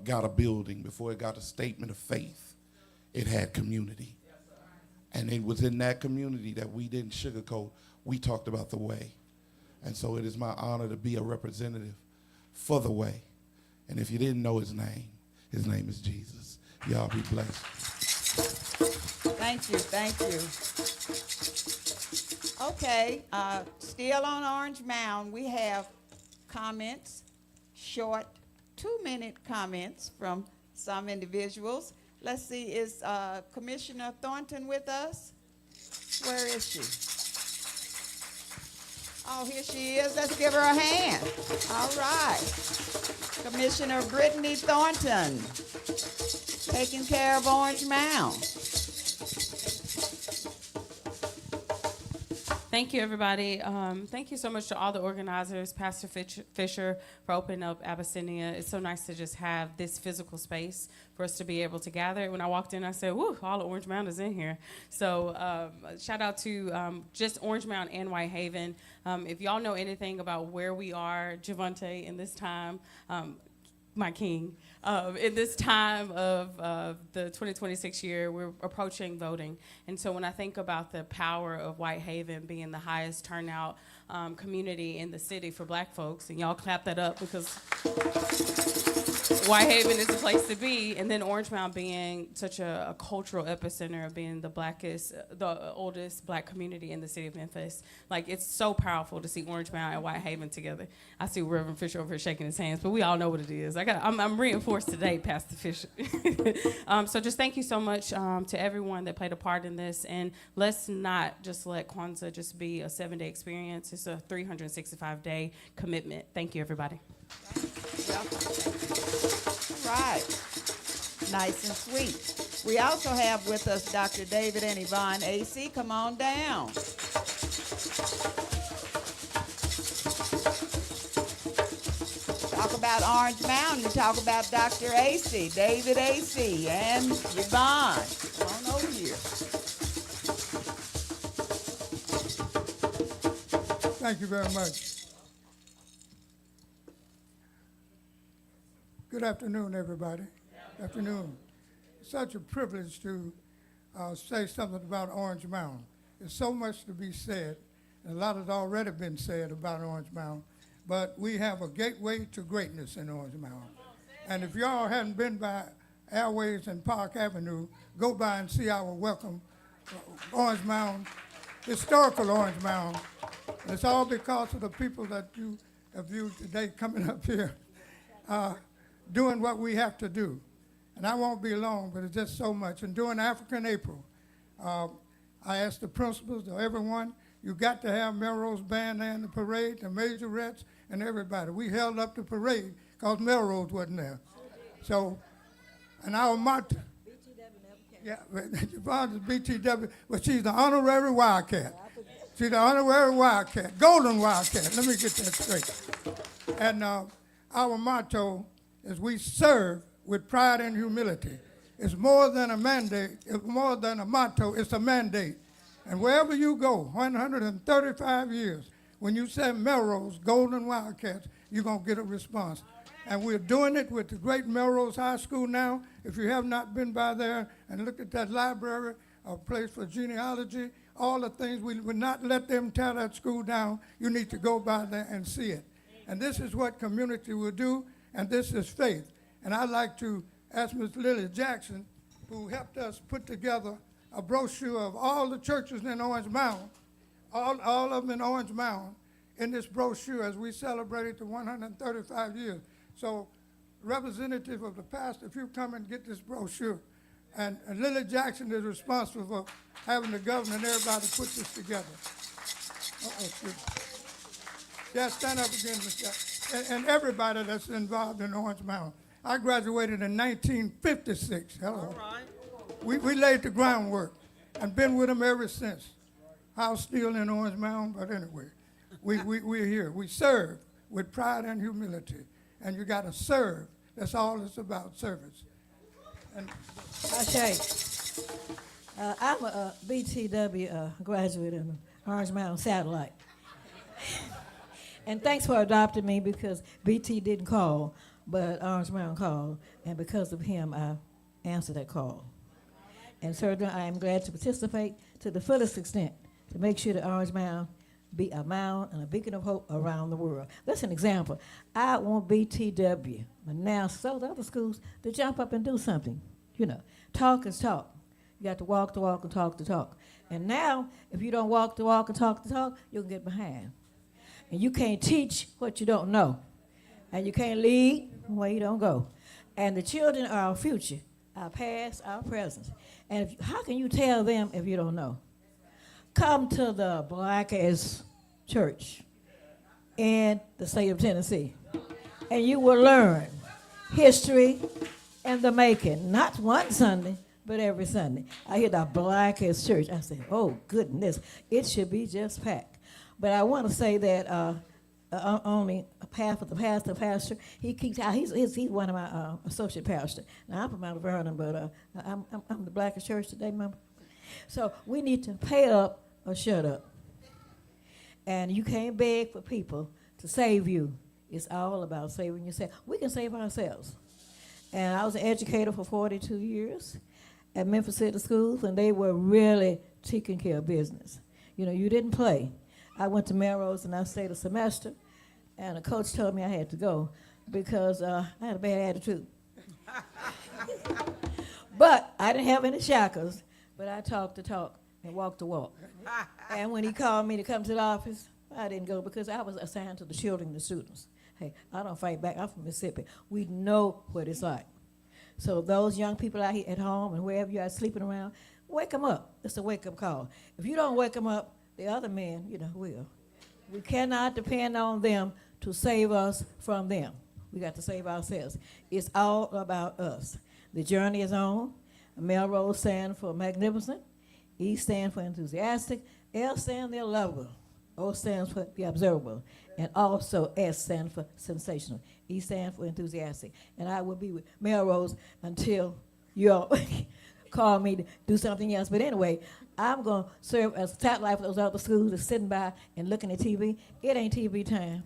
got a building, before it got a statement of faith, it had community. And it was in that community that we didn't sugarcoat. We talked about the way. And so it is my honor to be a representative for the way. And if you didn't know his name is Jesus. Y'all be blessed. Thank you, thank you. Okay, still on Orange Mound, we have comments, short 2-minute comments from some individuals. Let's see, is Commissioner Thornton with us? Where is she? Oh, here she is. Let's give her a hand. All right. Commissioner Brittany Thornton, taking care of Orange Mound. Thank you, everybody. Thank you so much to all the organizers, Pastor Fisher, for opening up Abyssinia. It's so nice to just have this physical space for us to be able to gather. When I walked in, I said, woo, all of Orange Mound is in here. So shout out to just Orange Mound and Whitehaven. If y'all know anything about where we are, Javante, in this time, my king, in this time of the 2026 year, we're approaching voting. And so when I think about the power of Whitehaven being the highest turnout community in the city for black folks, and y'all clap that up because Whitehaven is the place to be, and then Orange Mound being such a cultural epicenter of being the oldest black community in the city of Memphis. Like, it's so powerful to see Orange Mound and Whitehaven together. I see Reverend Fisher over here shaking his hands, but we all know what it is. I'm reinforced today, Pastor Fisher. So just thank you so much to everyone that played a part in this, and let's not just let Kwanzaa just be a 7-day experience. It's a 365-day commitment. Thank you, everybody. Right. Nice and sweet. We also have with us Dr. David and Yvonne AC. Come on down. Talk about Orange Mound, you talk about Dr. AC, David AC, and Yvonne. Come on over here. Thank you very much. Good afternoon, everybody. Afternoon. It's such a privilege to say something about Orange Mound. There's so much to be said, and a lot has already been said about Orange Mound, but we have a gateway to greatness in Orange Mound. And if y'all hadn't been by Airways and Park Avenue, go by and see our welcome Orange Mound, historical Orange Mound. And it's all because of the people that you have viewed today coming up here, doing what we have to do. And I won't be long, but it's just so much. And during African April, I asked the principals, to everyone, you got to have Melrose Band and the parade, the majorettes, and everybody. We held up the parade because Melrose wasn't there. So, and our motto, yeah, Yvonne's BTW, but she's the honorary Wildcat. She's the honorary Wildcat, golden Wildcat. Let me get that straight. And our motto is we serve with pride and humility. It's more than a mandate, it's more than a motto, it's a mandate. And wherever you go, 135 years, when you say Melrose, Golden Wildcats, you're going to get a response. And we're doing it with the great Melrose High School now. If you have not been by there and look at that library, a place for genealogy, all the things, we would not let them tear that school down. You need to go by there and see it. And this is what community will do, and this is faith. And I'd like to ask Ms. Lily Jackson, who helped us put together a brochure of all the churches in Orange Mound, all of them in Orange Mound, in this brochure as we celebrated the 135 years. So, representative of the pastor, if you come and get this brochure, and Lily Jackson is responsible for having the governor and everybody put this together. Yeah, stand up again, Ms. Jackson. And everybody that's involved in Orange Mound. I graduated in 1956. Hello. All right. We laid the groundwork and been with them ever since. House still in Orange Mound, but anyway, we're here. We serve with pride and humility. And you got to serve. That's all it's about, service. And I'm a BTW graduate in Orange Mound Satellite. And thanks for adopting me because BT didn't call, but Orange Mound called. And because of him, I answered that call. And certainly I am glad to participate to the fullest extent to make sure that Orange Mound be a mound and a beacon of hope around the world. That's an example. I want BTW, but now so the other schools, to jump up and do something. You know, talk is talk. You got to walk the walk and talk the talk. And now, if you don't walk the walk and talk the talk, you'll get behind. And you can't teach what you don't know. And you can't lead where you don't go. And the children are our future, our past, our present. And how can you tell them if you don't know? Come to the Blackest Church in the state of Tennessee, and you will learn history and the making, not one Sunday, but every Sunday. I hear the Blackest Church. I say, oh, goodness, it should be just packed. But I want to say that only half of the pastor, he's one of my associate pastors. Now, I'm from Mount Vernon, but I'm the Blackest Church today, remember? So we need to pay up or shut up. And you can't beg for people to save you. It's all about saving yourself. We can save ourselves. And I was an educator for 42 years at Memphis City Schools, and they were really taking care of business. You know, you didn't play. I went to Melrose, and I stayed a semester, and the coach told me I had to go because I had a bad attitude. But I didn't have any shackles, but I talked the talk and walked the walk. And when he called me to come to the office, I didn't go because I was assigned to the children and the students. Hey, I don't fight back. I'm from Mississippi. We know what it's like. So those young people out here at home and wherever you are sleeping around, wake them up. It's a wake-up call. If you don't wake them up, the other men, will. We cannot depend on them to save us from them. We got to save ourselves. It's all about us. The journey is on. Melrose stands for magnificent. E stands for enthusiastic. L stands for lovable. O stands for the observable. And also S stands for sensational. E stands for enthusiastic. And I will be with Melrose until you all call me to do something else. But anyway, I'm going to serve as satellite for those other schools that's sitting by and looking at TV. It ain't TV time.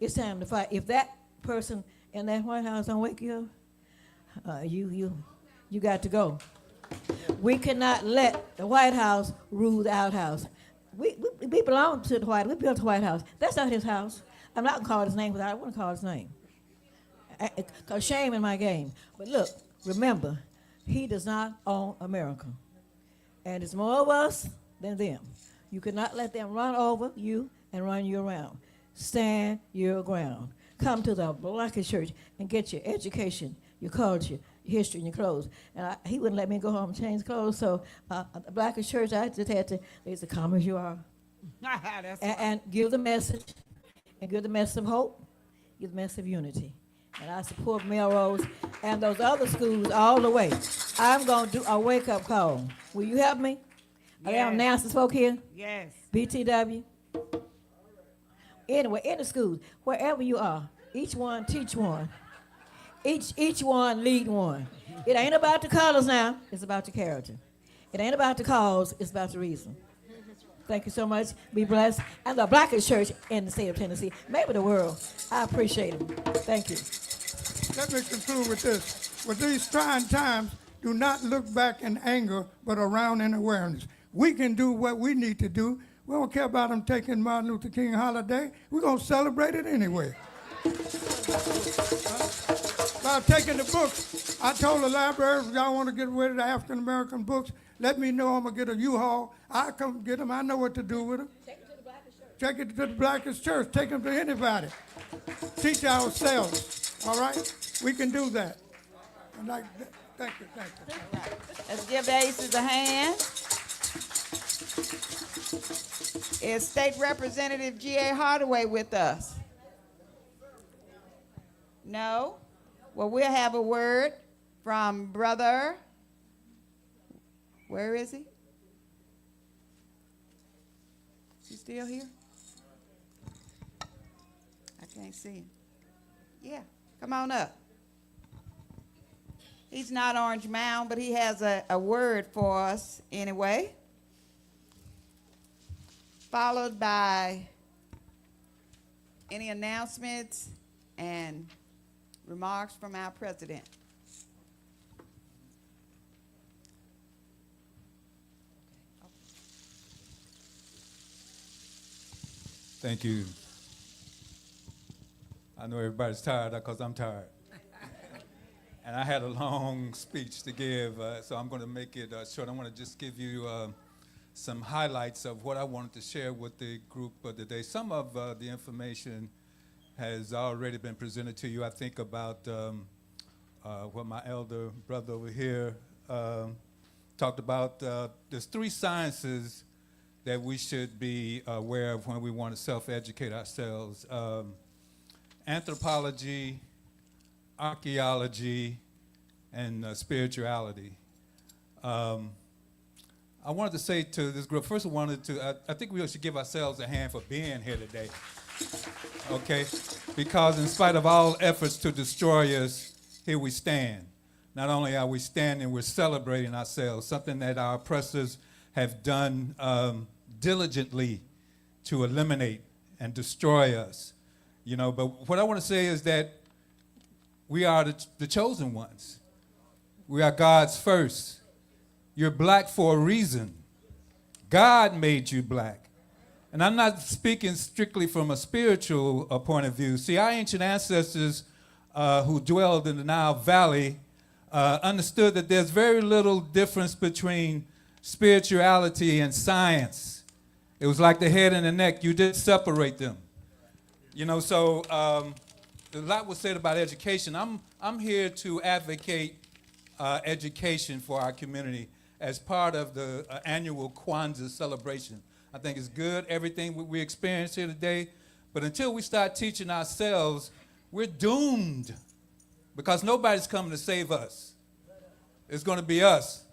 It's time to fight. If that person in that White House don't wake you up, you got to go. We cannot let the White House rule the outhouse. We belong to the White House. We built the White House. That's not his house. I'm not going to call his name, but I want to call his name. Because shame in my game. But look, remember, he does not own America. And it's more of us than them. You cannot let them run over you and run you around. Stand your ground. Come to the Blackest Church and get your education, your culture, your history, and your clothes. And he wouldn't let me go home and change clothes, so the Blackest Church, I just had to, they said, come as you are. and give the message, and give the message of hope, give the message of unity. And I support Melrose and those other schools all the way. I'm going to do a wake-up call. Will you help me? Are there announcements folk here? Yes. BTW? Anyway, in the schools, wherever you are, each one teach one. Each one lead one. It ain't about the colors now, it's about the character. It ain't about the cause, it's about the reason. Thank you so much. Be blessed. And the Blackest Church in the state of Tennessee, maybe the world. I appreciate it. Thank you. Let me conclude with this. With these trying times, do not look back in anger, but around in awareness. We can do what we need to do. We don't care about them taking Martin Luther King holiday. We're going to celebrate it anyway. About taking the books, I told the library, if y'all want to get rid of the African-American books, let me know. I'm going to get a U-Haul. I'll come get them. I know what to do with them. Take it to the Blackest Church. Take them to anybody. Teach ourselves. All right? We can do that. Thank you. Let's give the aces a hand. Is State Representative G.A. Hardaway with us? No? Well, we'll have a word from Brother. Where is he? Is he still here? I can't see him. Yeah, come on up. He's not Orange Mound, but he has a word for us anyway. Followed by any announcements and remarks from our president. Thank you. I know everybody's tired because I'm tired. And I had a long speech to give, so I'm going to make it short. I want to just give you some highlights of what I wanted to share with the group today. Some of the information has already been presented to you. I think about what my elder brother over here talked about. There's 3 sciences that we should be aware of when we want to self-educate ourselves. Anthropology, archaeology, and spirituality. I wanted to say to this group, first I think we should give ourselves a hand for being here today, okay? Because in spite of all efforts to destroy us, here we stand. Not only are we standing, we're celebrating ourselves, something that our oppressors have done diligently to eliminate and destroy us. You know, but what I want to say is that we are the chosen ones. We are God's first. You're black for a reason. God made you black. And I'm not speaking strictly from a spiritual point of view. See, our ancient ancestors who dwelled in the Nile Valley understood that there's very little difference between spirituality and science. It was like the head and the neck. You didn't separate them. You know, so a lot was said about education. I'm here to advocate education for our community as part of the annual Kwanzaa celebration. I think it's good, everything we experience here today, but until we start teaching ourselves, we're doomed because nobody's coming to save us. It's going to be us.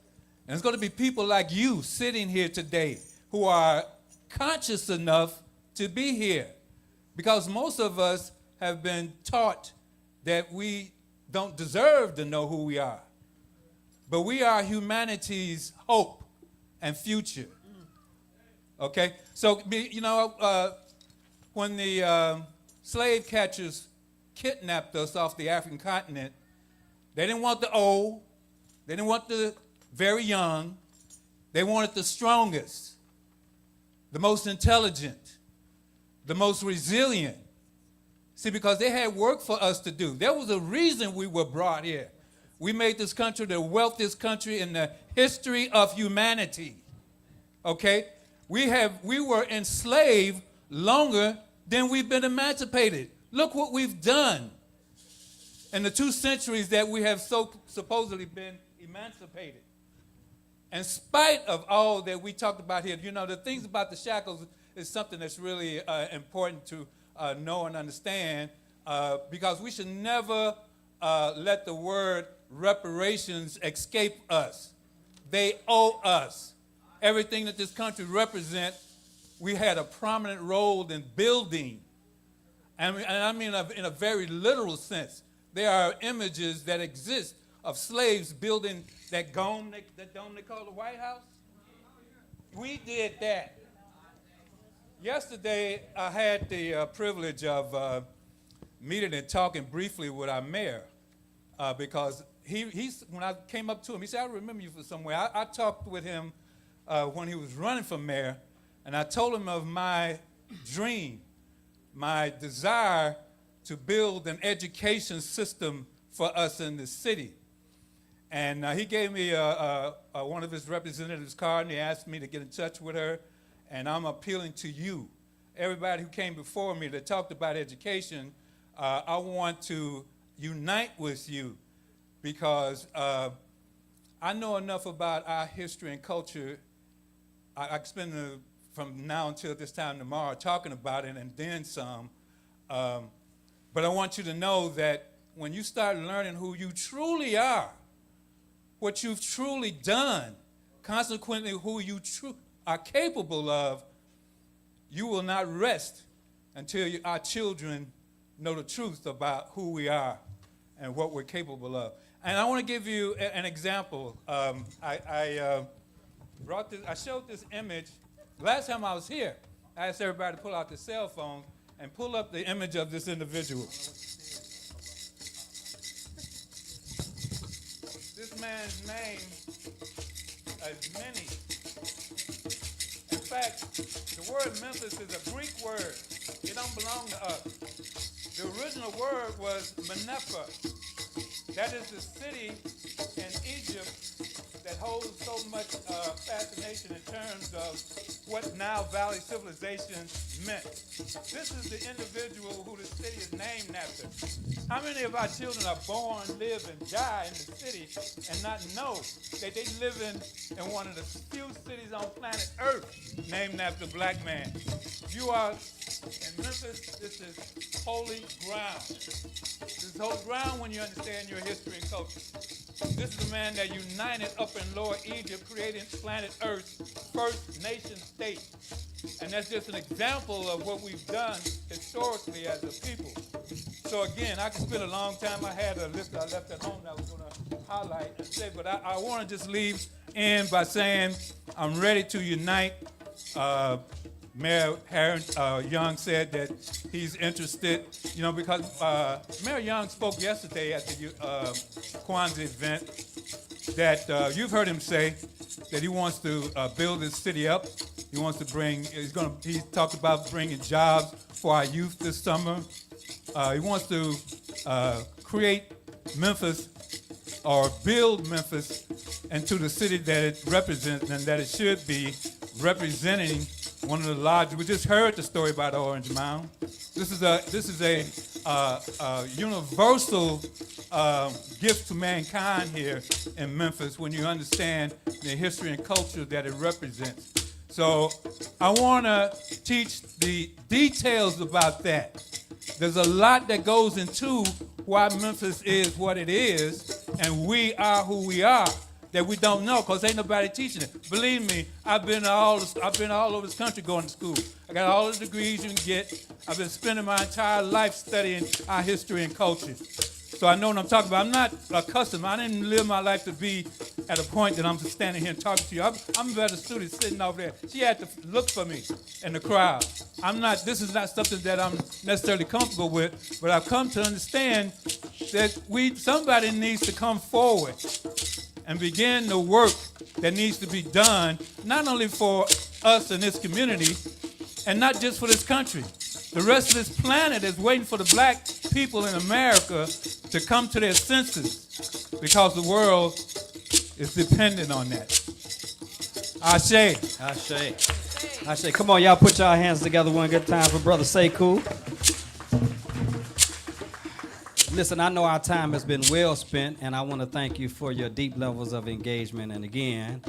And it's going to be people like you sitting here today who are conscious enough to be here, because most of us have been taught that we don't deserve to know who we are. But we are humanity's hope. and future. Okay? So, when the slave catchers kidnapped us off the African continent, they didn't want the old, they didn't want the very young, they wanted the strongest, the most intelligent, the most resilient. See, because they had work for us to do. There was a reason we were brought here. We made this country the wealthiest country in the history of humanity. Okay? We were enslaved longer than we've been emancipated. Look what we've done in the 2 centuries that we have so supposedly been emancipated. In spite of all that we talked about here, the things about the shackles is something that's really important to know and understand, because we should never let the word reparations escape us. They owe us. Everything that this country represents, we had a prominent role in building. And I mean in a very literal sense. There are images that exist of slaves building that dome they call the White House. We did that. Yesterday, I had the privilege of meeting and talking briefly with our mayor, because when I came up to him, he said, "I remember you from somewhere." I talked with him when he was running for mayor, and I told him of my dream, my desire to build an education system for us in the city. And he gave me one of his representatives' card, and he asked me to get in touch with her. And I'm appealing to you, everybody who came before me that talked about education. I want to unite with you, because I know enough about our history and culture. I can spend from now until this time tomorrow talking about it, and then some. But I want you to know that when you start learning who you truly are, what you've truly done, consequently who you are capable of, you will not rest until our children know the truth about who we are and what we're capable of. And I want to give you an example. I showed this image last time I was here. I asked everybody to pull out their cell phone and pull up the image of this individual. This man's name is many. In fact, the word Memphis is a Greek word. It don't belong to us. The original word was Menephah. That is the city in Egypt that holds so much fascination in terms of what now Valley civilization meant. This is the individual who the city is named after. How many of our children are born, live, and die in the city and not know that they live in one of the few cities on planet Earth named after a black man? You are in Memphis. This is holy ground. This is holy ground when you understand your history and culture. This is the man that united Upper and Lower Egypt, creating planet Earth's first nation state. And that's just an example of what we've done historically as a people. So again, I could spend a long time. I had a list I left at home that I was going to highlight and say, but I want to just leave in by saying I'm ready to unite. Mayor Young said that he's interested, because Mayor Young spoke yesterday at the Kwanzaa event that you've heard him say that he wants to build his city up. He wants to he talked about bringing jobs for our youth this summer. He wants to create Memphis or build Memphis into the city that it represents and that it should be, representing one of the largest. We just heard the story about Orange Mound. This is a universal gift to mankind here in Memphis when you understand the history and culture that it represents. So I want to teach the details about that. There's a lot that goes into why Memphis is what it is, and we are who we are, that we don't know because ain't nobody teaching it. Believe me, I've been all over this country going to school. I got all the degrees you can get. I've been spending my entire life studying our history and culture. So I know what I'm talking about. I'm not accustomed. I didn't live my life to be at a point that I'm just standing here and talking to you. I'm a better student sitting over there. She had to look for me in the crowd. This is not something that I'm necessarily comfortable with, but I've come to understand that somebody needs to come forward and begin the work that needs to be done, not only for us in this community, and not just for this country. The rest of this planet is waiting for the black people in America to come to their senses, because the world is dependent on that. Ashe. Ashe. Ashe. Come on, y'all put y'all hands together one good time for Brother Sekou. Listen, I know our time has been well spent, and I want to thank you for your deep levels of engagement. And again,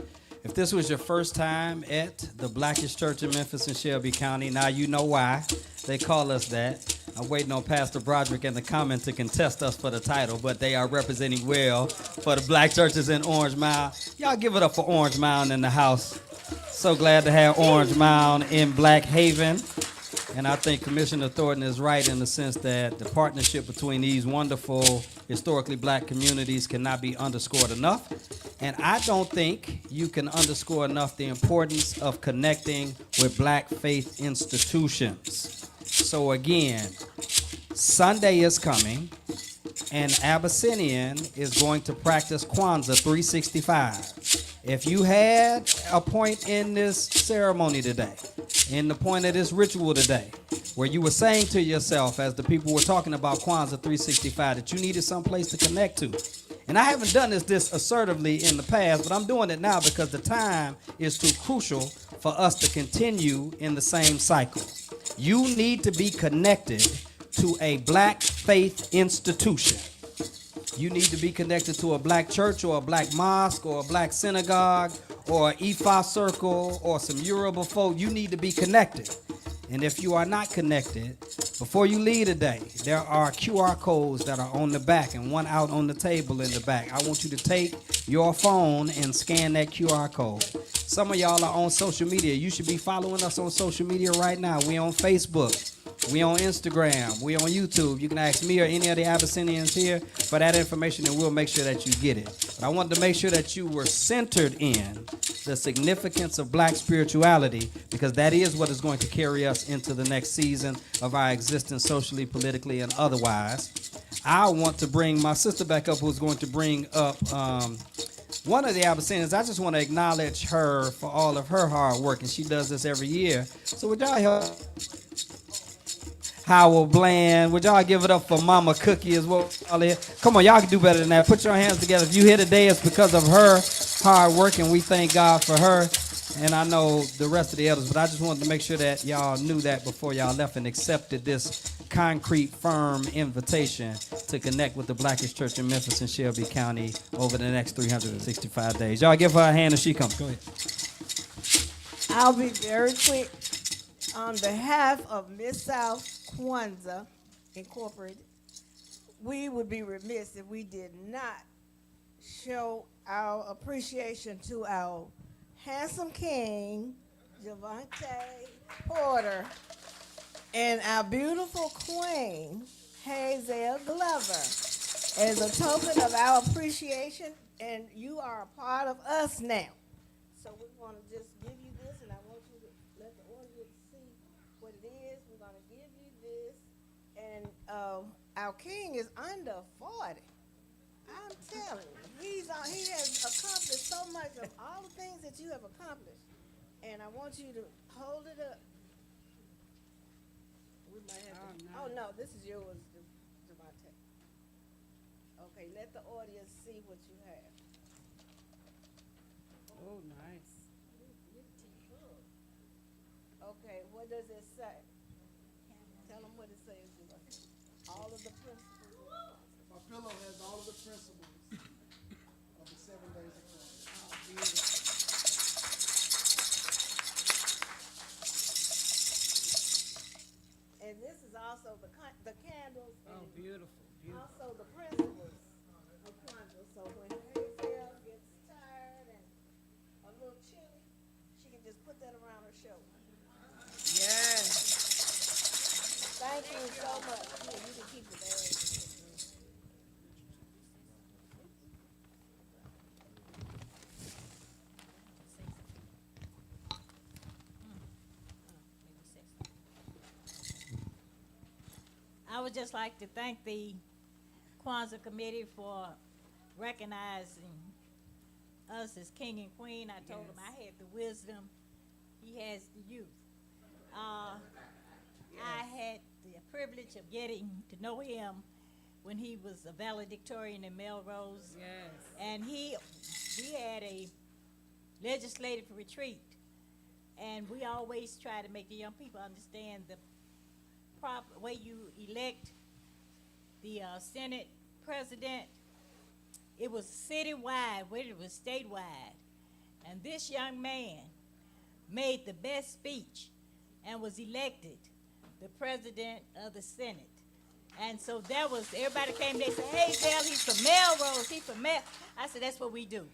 if this was your first time at the Blackest Church in Memphis and Shelby County, now you know why they call us that. I'm waiting on Pastor Broderick and the comment to contest us for the title, but they are representing well for the black churches in Orange Mound. Y'all give it up for Orange Mound in the house. So glad to have Orange Mound in Black Haven. And I think Commissioner Thornton is right in the sense that the partnership between these wonderful historically black communities cannot be underscored enough. And I don't think you can underscore enough the importance of connecting with black faith institutions. So again, Sunday is coming, and Abyssinian is going to practice Kwanzaa 365. If you had a point in this ceremony today, in the point of this ritual today, where you were saying to yourself, as the people were talking about Kwanzaa 365, that you needed some place to connect to. And I haven't done this assertively in the past, but I'm doing it now because the time is too crucial for us to continue in the same cycle. You need to be connected to a black faith institution. You need to be connected to a black church or a black mosque or a black synagogue or an Ifa circle or some Yoruba folk. You need to be connected. And if you are not connected, before you leave today, there are QR codes that are on the back and one out on the table in the back. I want you to take your phone and scan that QR code. Some of y'all are on social media. You should be following us on social media right now. We on Facebook. We on Instagram. We on YouTube. You can ask me or any of the Abyssinians here for that information, and we'll make sure that you get it. But I wanted to make sure that you were centered in the significance of black spirituality, because that is what is going to carry us into the next season of our existence socially, politically, and otherwise. I want to bring my sister back up, who's going to bring up one of the Abyssinians. I just want to acknowledge her for all of her hard work, and she does this every year. So would y'all help Howard Bland? Would y'all give it up for Mama Cookie as well? Come on, y'all can do better than that. Put your hands together. If you here today, it's because of her hard work, and we thank God for her. And I know the rest of the elders, but I just wanted to make sure that y'all knew that before y'all left and accepted this concrete, firm invitation to connect with the Blackest Church in Memphis and Shelby County over the next 365 days. Y'all give her a hand as she comes. Go ahead. I'll be very quick. On behalf of Miss South Kwanzaa Incorporated, we would be remiss if we did not show our appreciation to our handsome king, Javante Porter, and our beautiful queen, Hazel Glover, as a token of our appreciation, and you are a part of us now. So we want to just give you this, and I want you to let the audience see what it is. We're going to give you this, and our king is under 40. I'm telling you, he has accomplished so much of all the things that you have accomplished, and I want you to hold it up. We might have oh no, this is yours, Javante. Okay, let the audience see what you have. Oh, nice. Okay, what does it say? Tell them what it says. All of the principles. My pillow has all of the principles of the 7 days of Christ. And this is also the candles. Oh, beautiful, beautiful. Also the principles of Kwanzaa. So when Hazel gets tired and a little chilly, she can just put that around her shoulder. Yes. Thank you so much. Here, you can keep the bag. I would just like to thank the Kwanzaa Committee for recognizing us as king and queen. I told him I had the wisdom, he has the youth. I had the privilege of getting to know him when he was a valedictorian in Melrose. Yes. And we had a legislative retreat, and we always try to make the young people understand the proper way you elect the Senate president. It was citywide, where it was statewide. And this young man made the best speech and was elected the president of the Senate. And so that was, everybody came, they said, hey, Dale, he's from Melrose, he's from Mel. I said, that's what we do.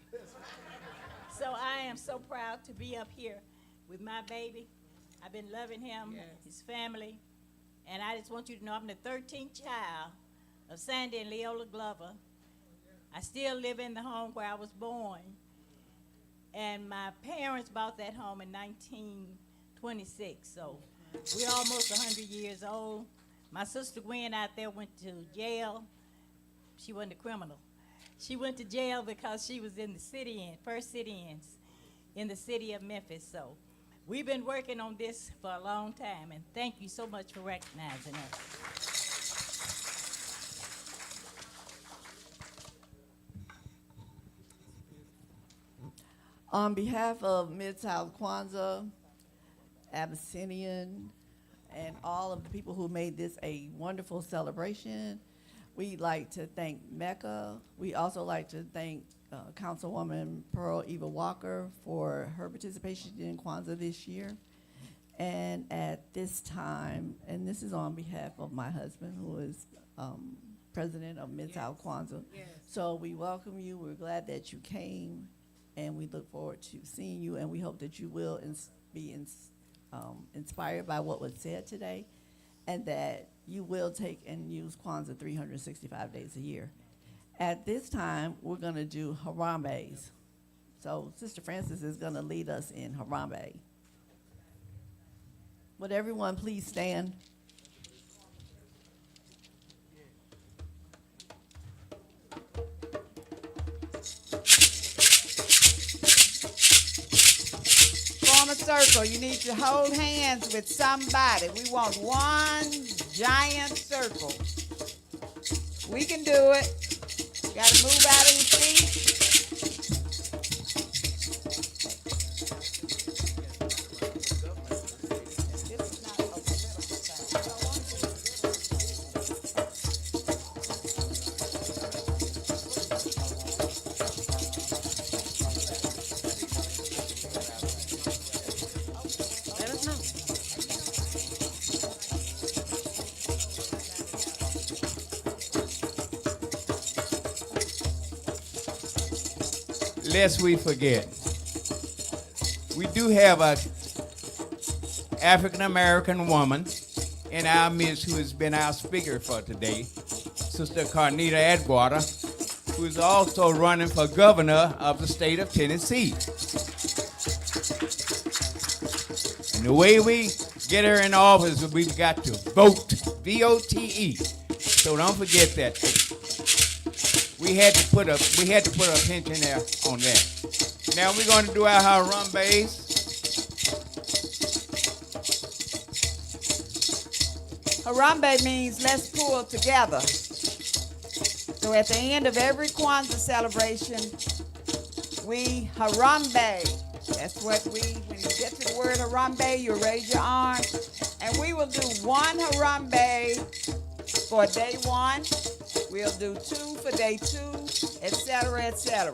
So I am so proud to be up here with my baby. I've been loving him, his family. And I just want you to know I'm the 13th child of Sandy and Leola Glover. I still live in the home where I was born. And my parents bought that home in 1926. So we're almost 100 years old. My sister Gwen out there went to jail. She wasn't a criminal. She went to jail because she was in the sit-in, first sit-ins in the city of Memphis. So we've been working on this for a long time, and thank you so much for recognizing us. On behalf of Mid-South Kwanzaa, Abyssinian, and all of the people who made this a wonderful celebration, we'd like to thank Mecca. We also like to thank Councilwoman Pearl Eva Walker for her participation in Kwanzaa this year. And at this time, and this is on behalf of my husband, who is president of Mid-South Kwanzaa. Yes. So we welcome you. We're glad that you came, and we look forward to seeing you, and we hope that you will be inspired by what was said today, and that you will take and use Kwanzaa 365 days a year. At this time, we're going to do Harambes. So Sister Francis is going to lead us in Harambe. Would everyone please stand? Form a circle. You need to hold hands with somebody. We want one giant circle. We can do it. Got to move out of your feet. Lest we forget, we do have a African-American woman in our midst who has been our speaker for today, Sister Carnita Edgewater, who is also running for governor of the state of Tennessee. And the way we get her in office, we've got to vote, V-O-T-E. So don't forget that. We had to put a pension there on that. Now we're going to do our Harambes. Harambe means let's pull together. So at the end of every Kwanzaa celebration, we Harambe. That's what when you get to the word Harambe, you raise your arm. And we will do one Harambe for day one. We'll do two for day two, etc., etc.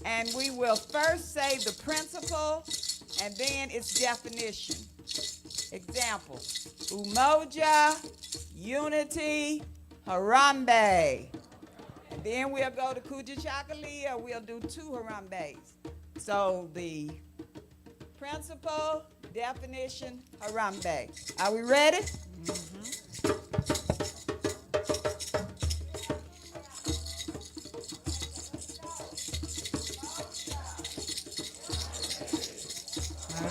And we will first say the principle and then its definition. Example, Umoja, unity, Harambe. And then we'll go to Kuja Chakalia, we'll do two Harambes. So the principle, definition, Harambe. Are we ready? All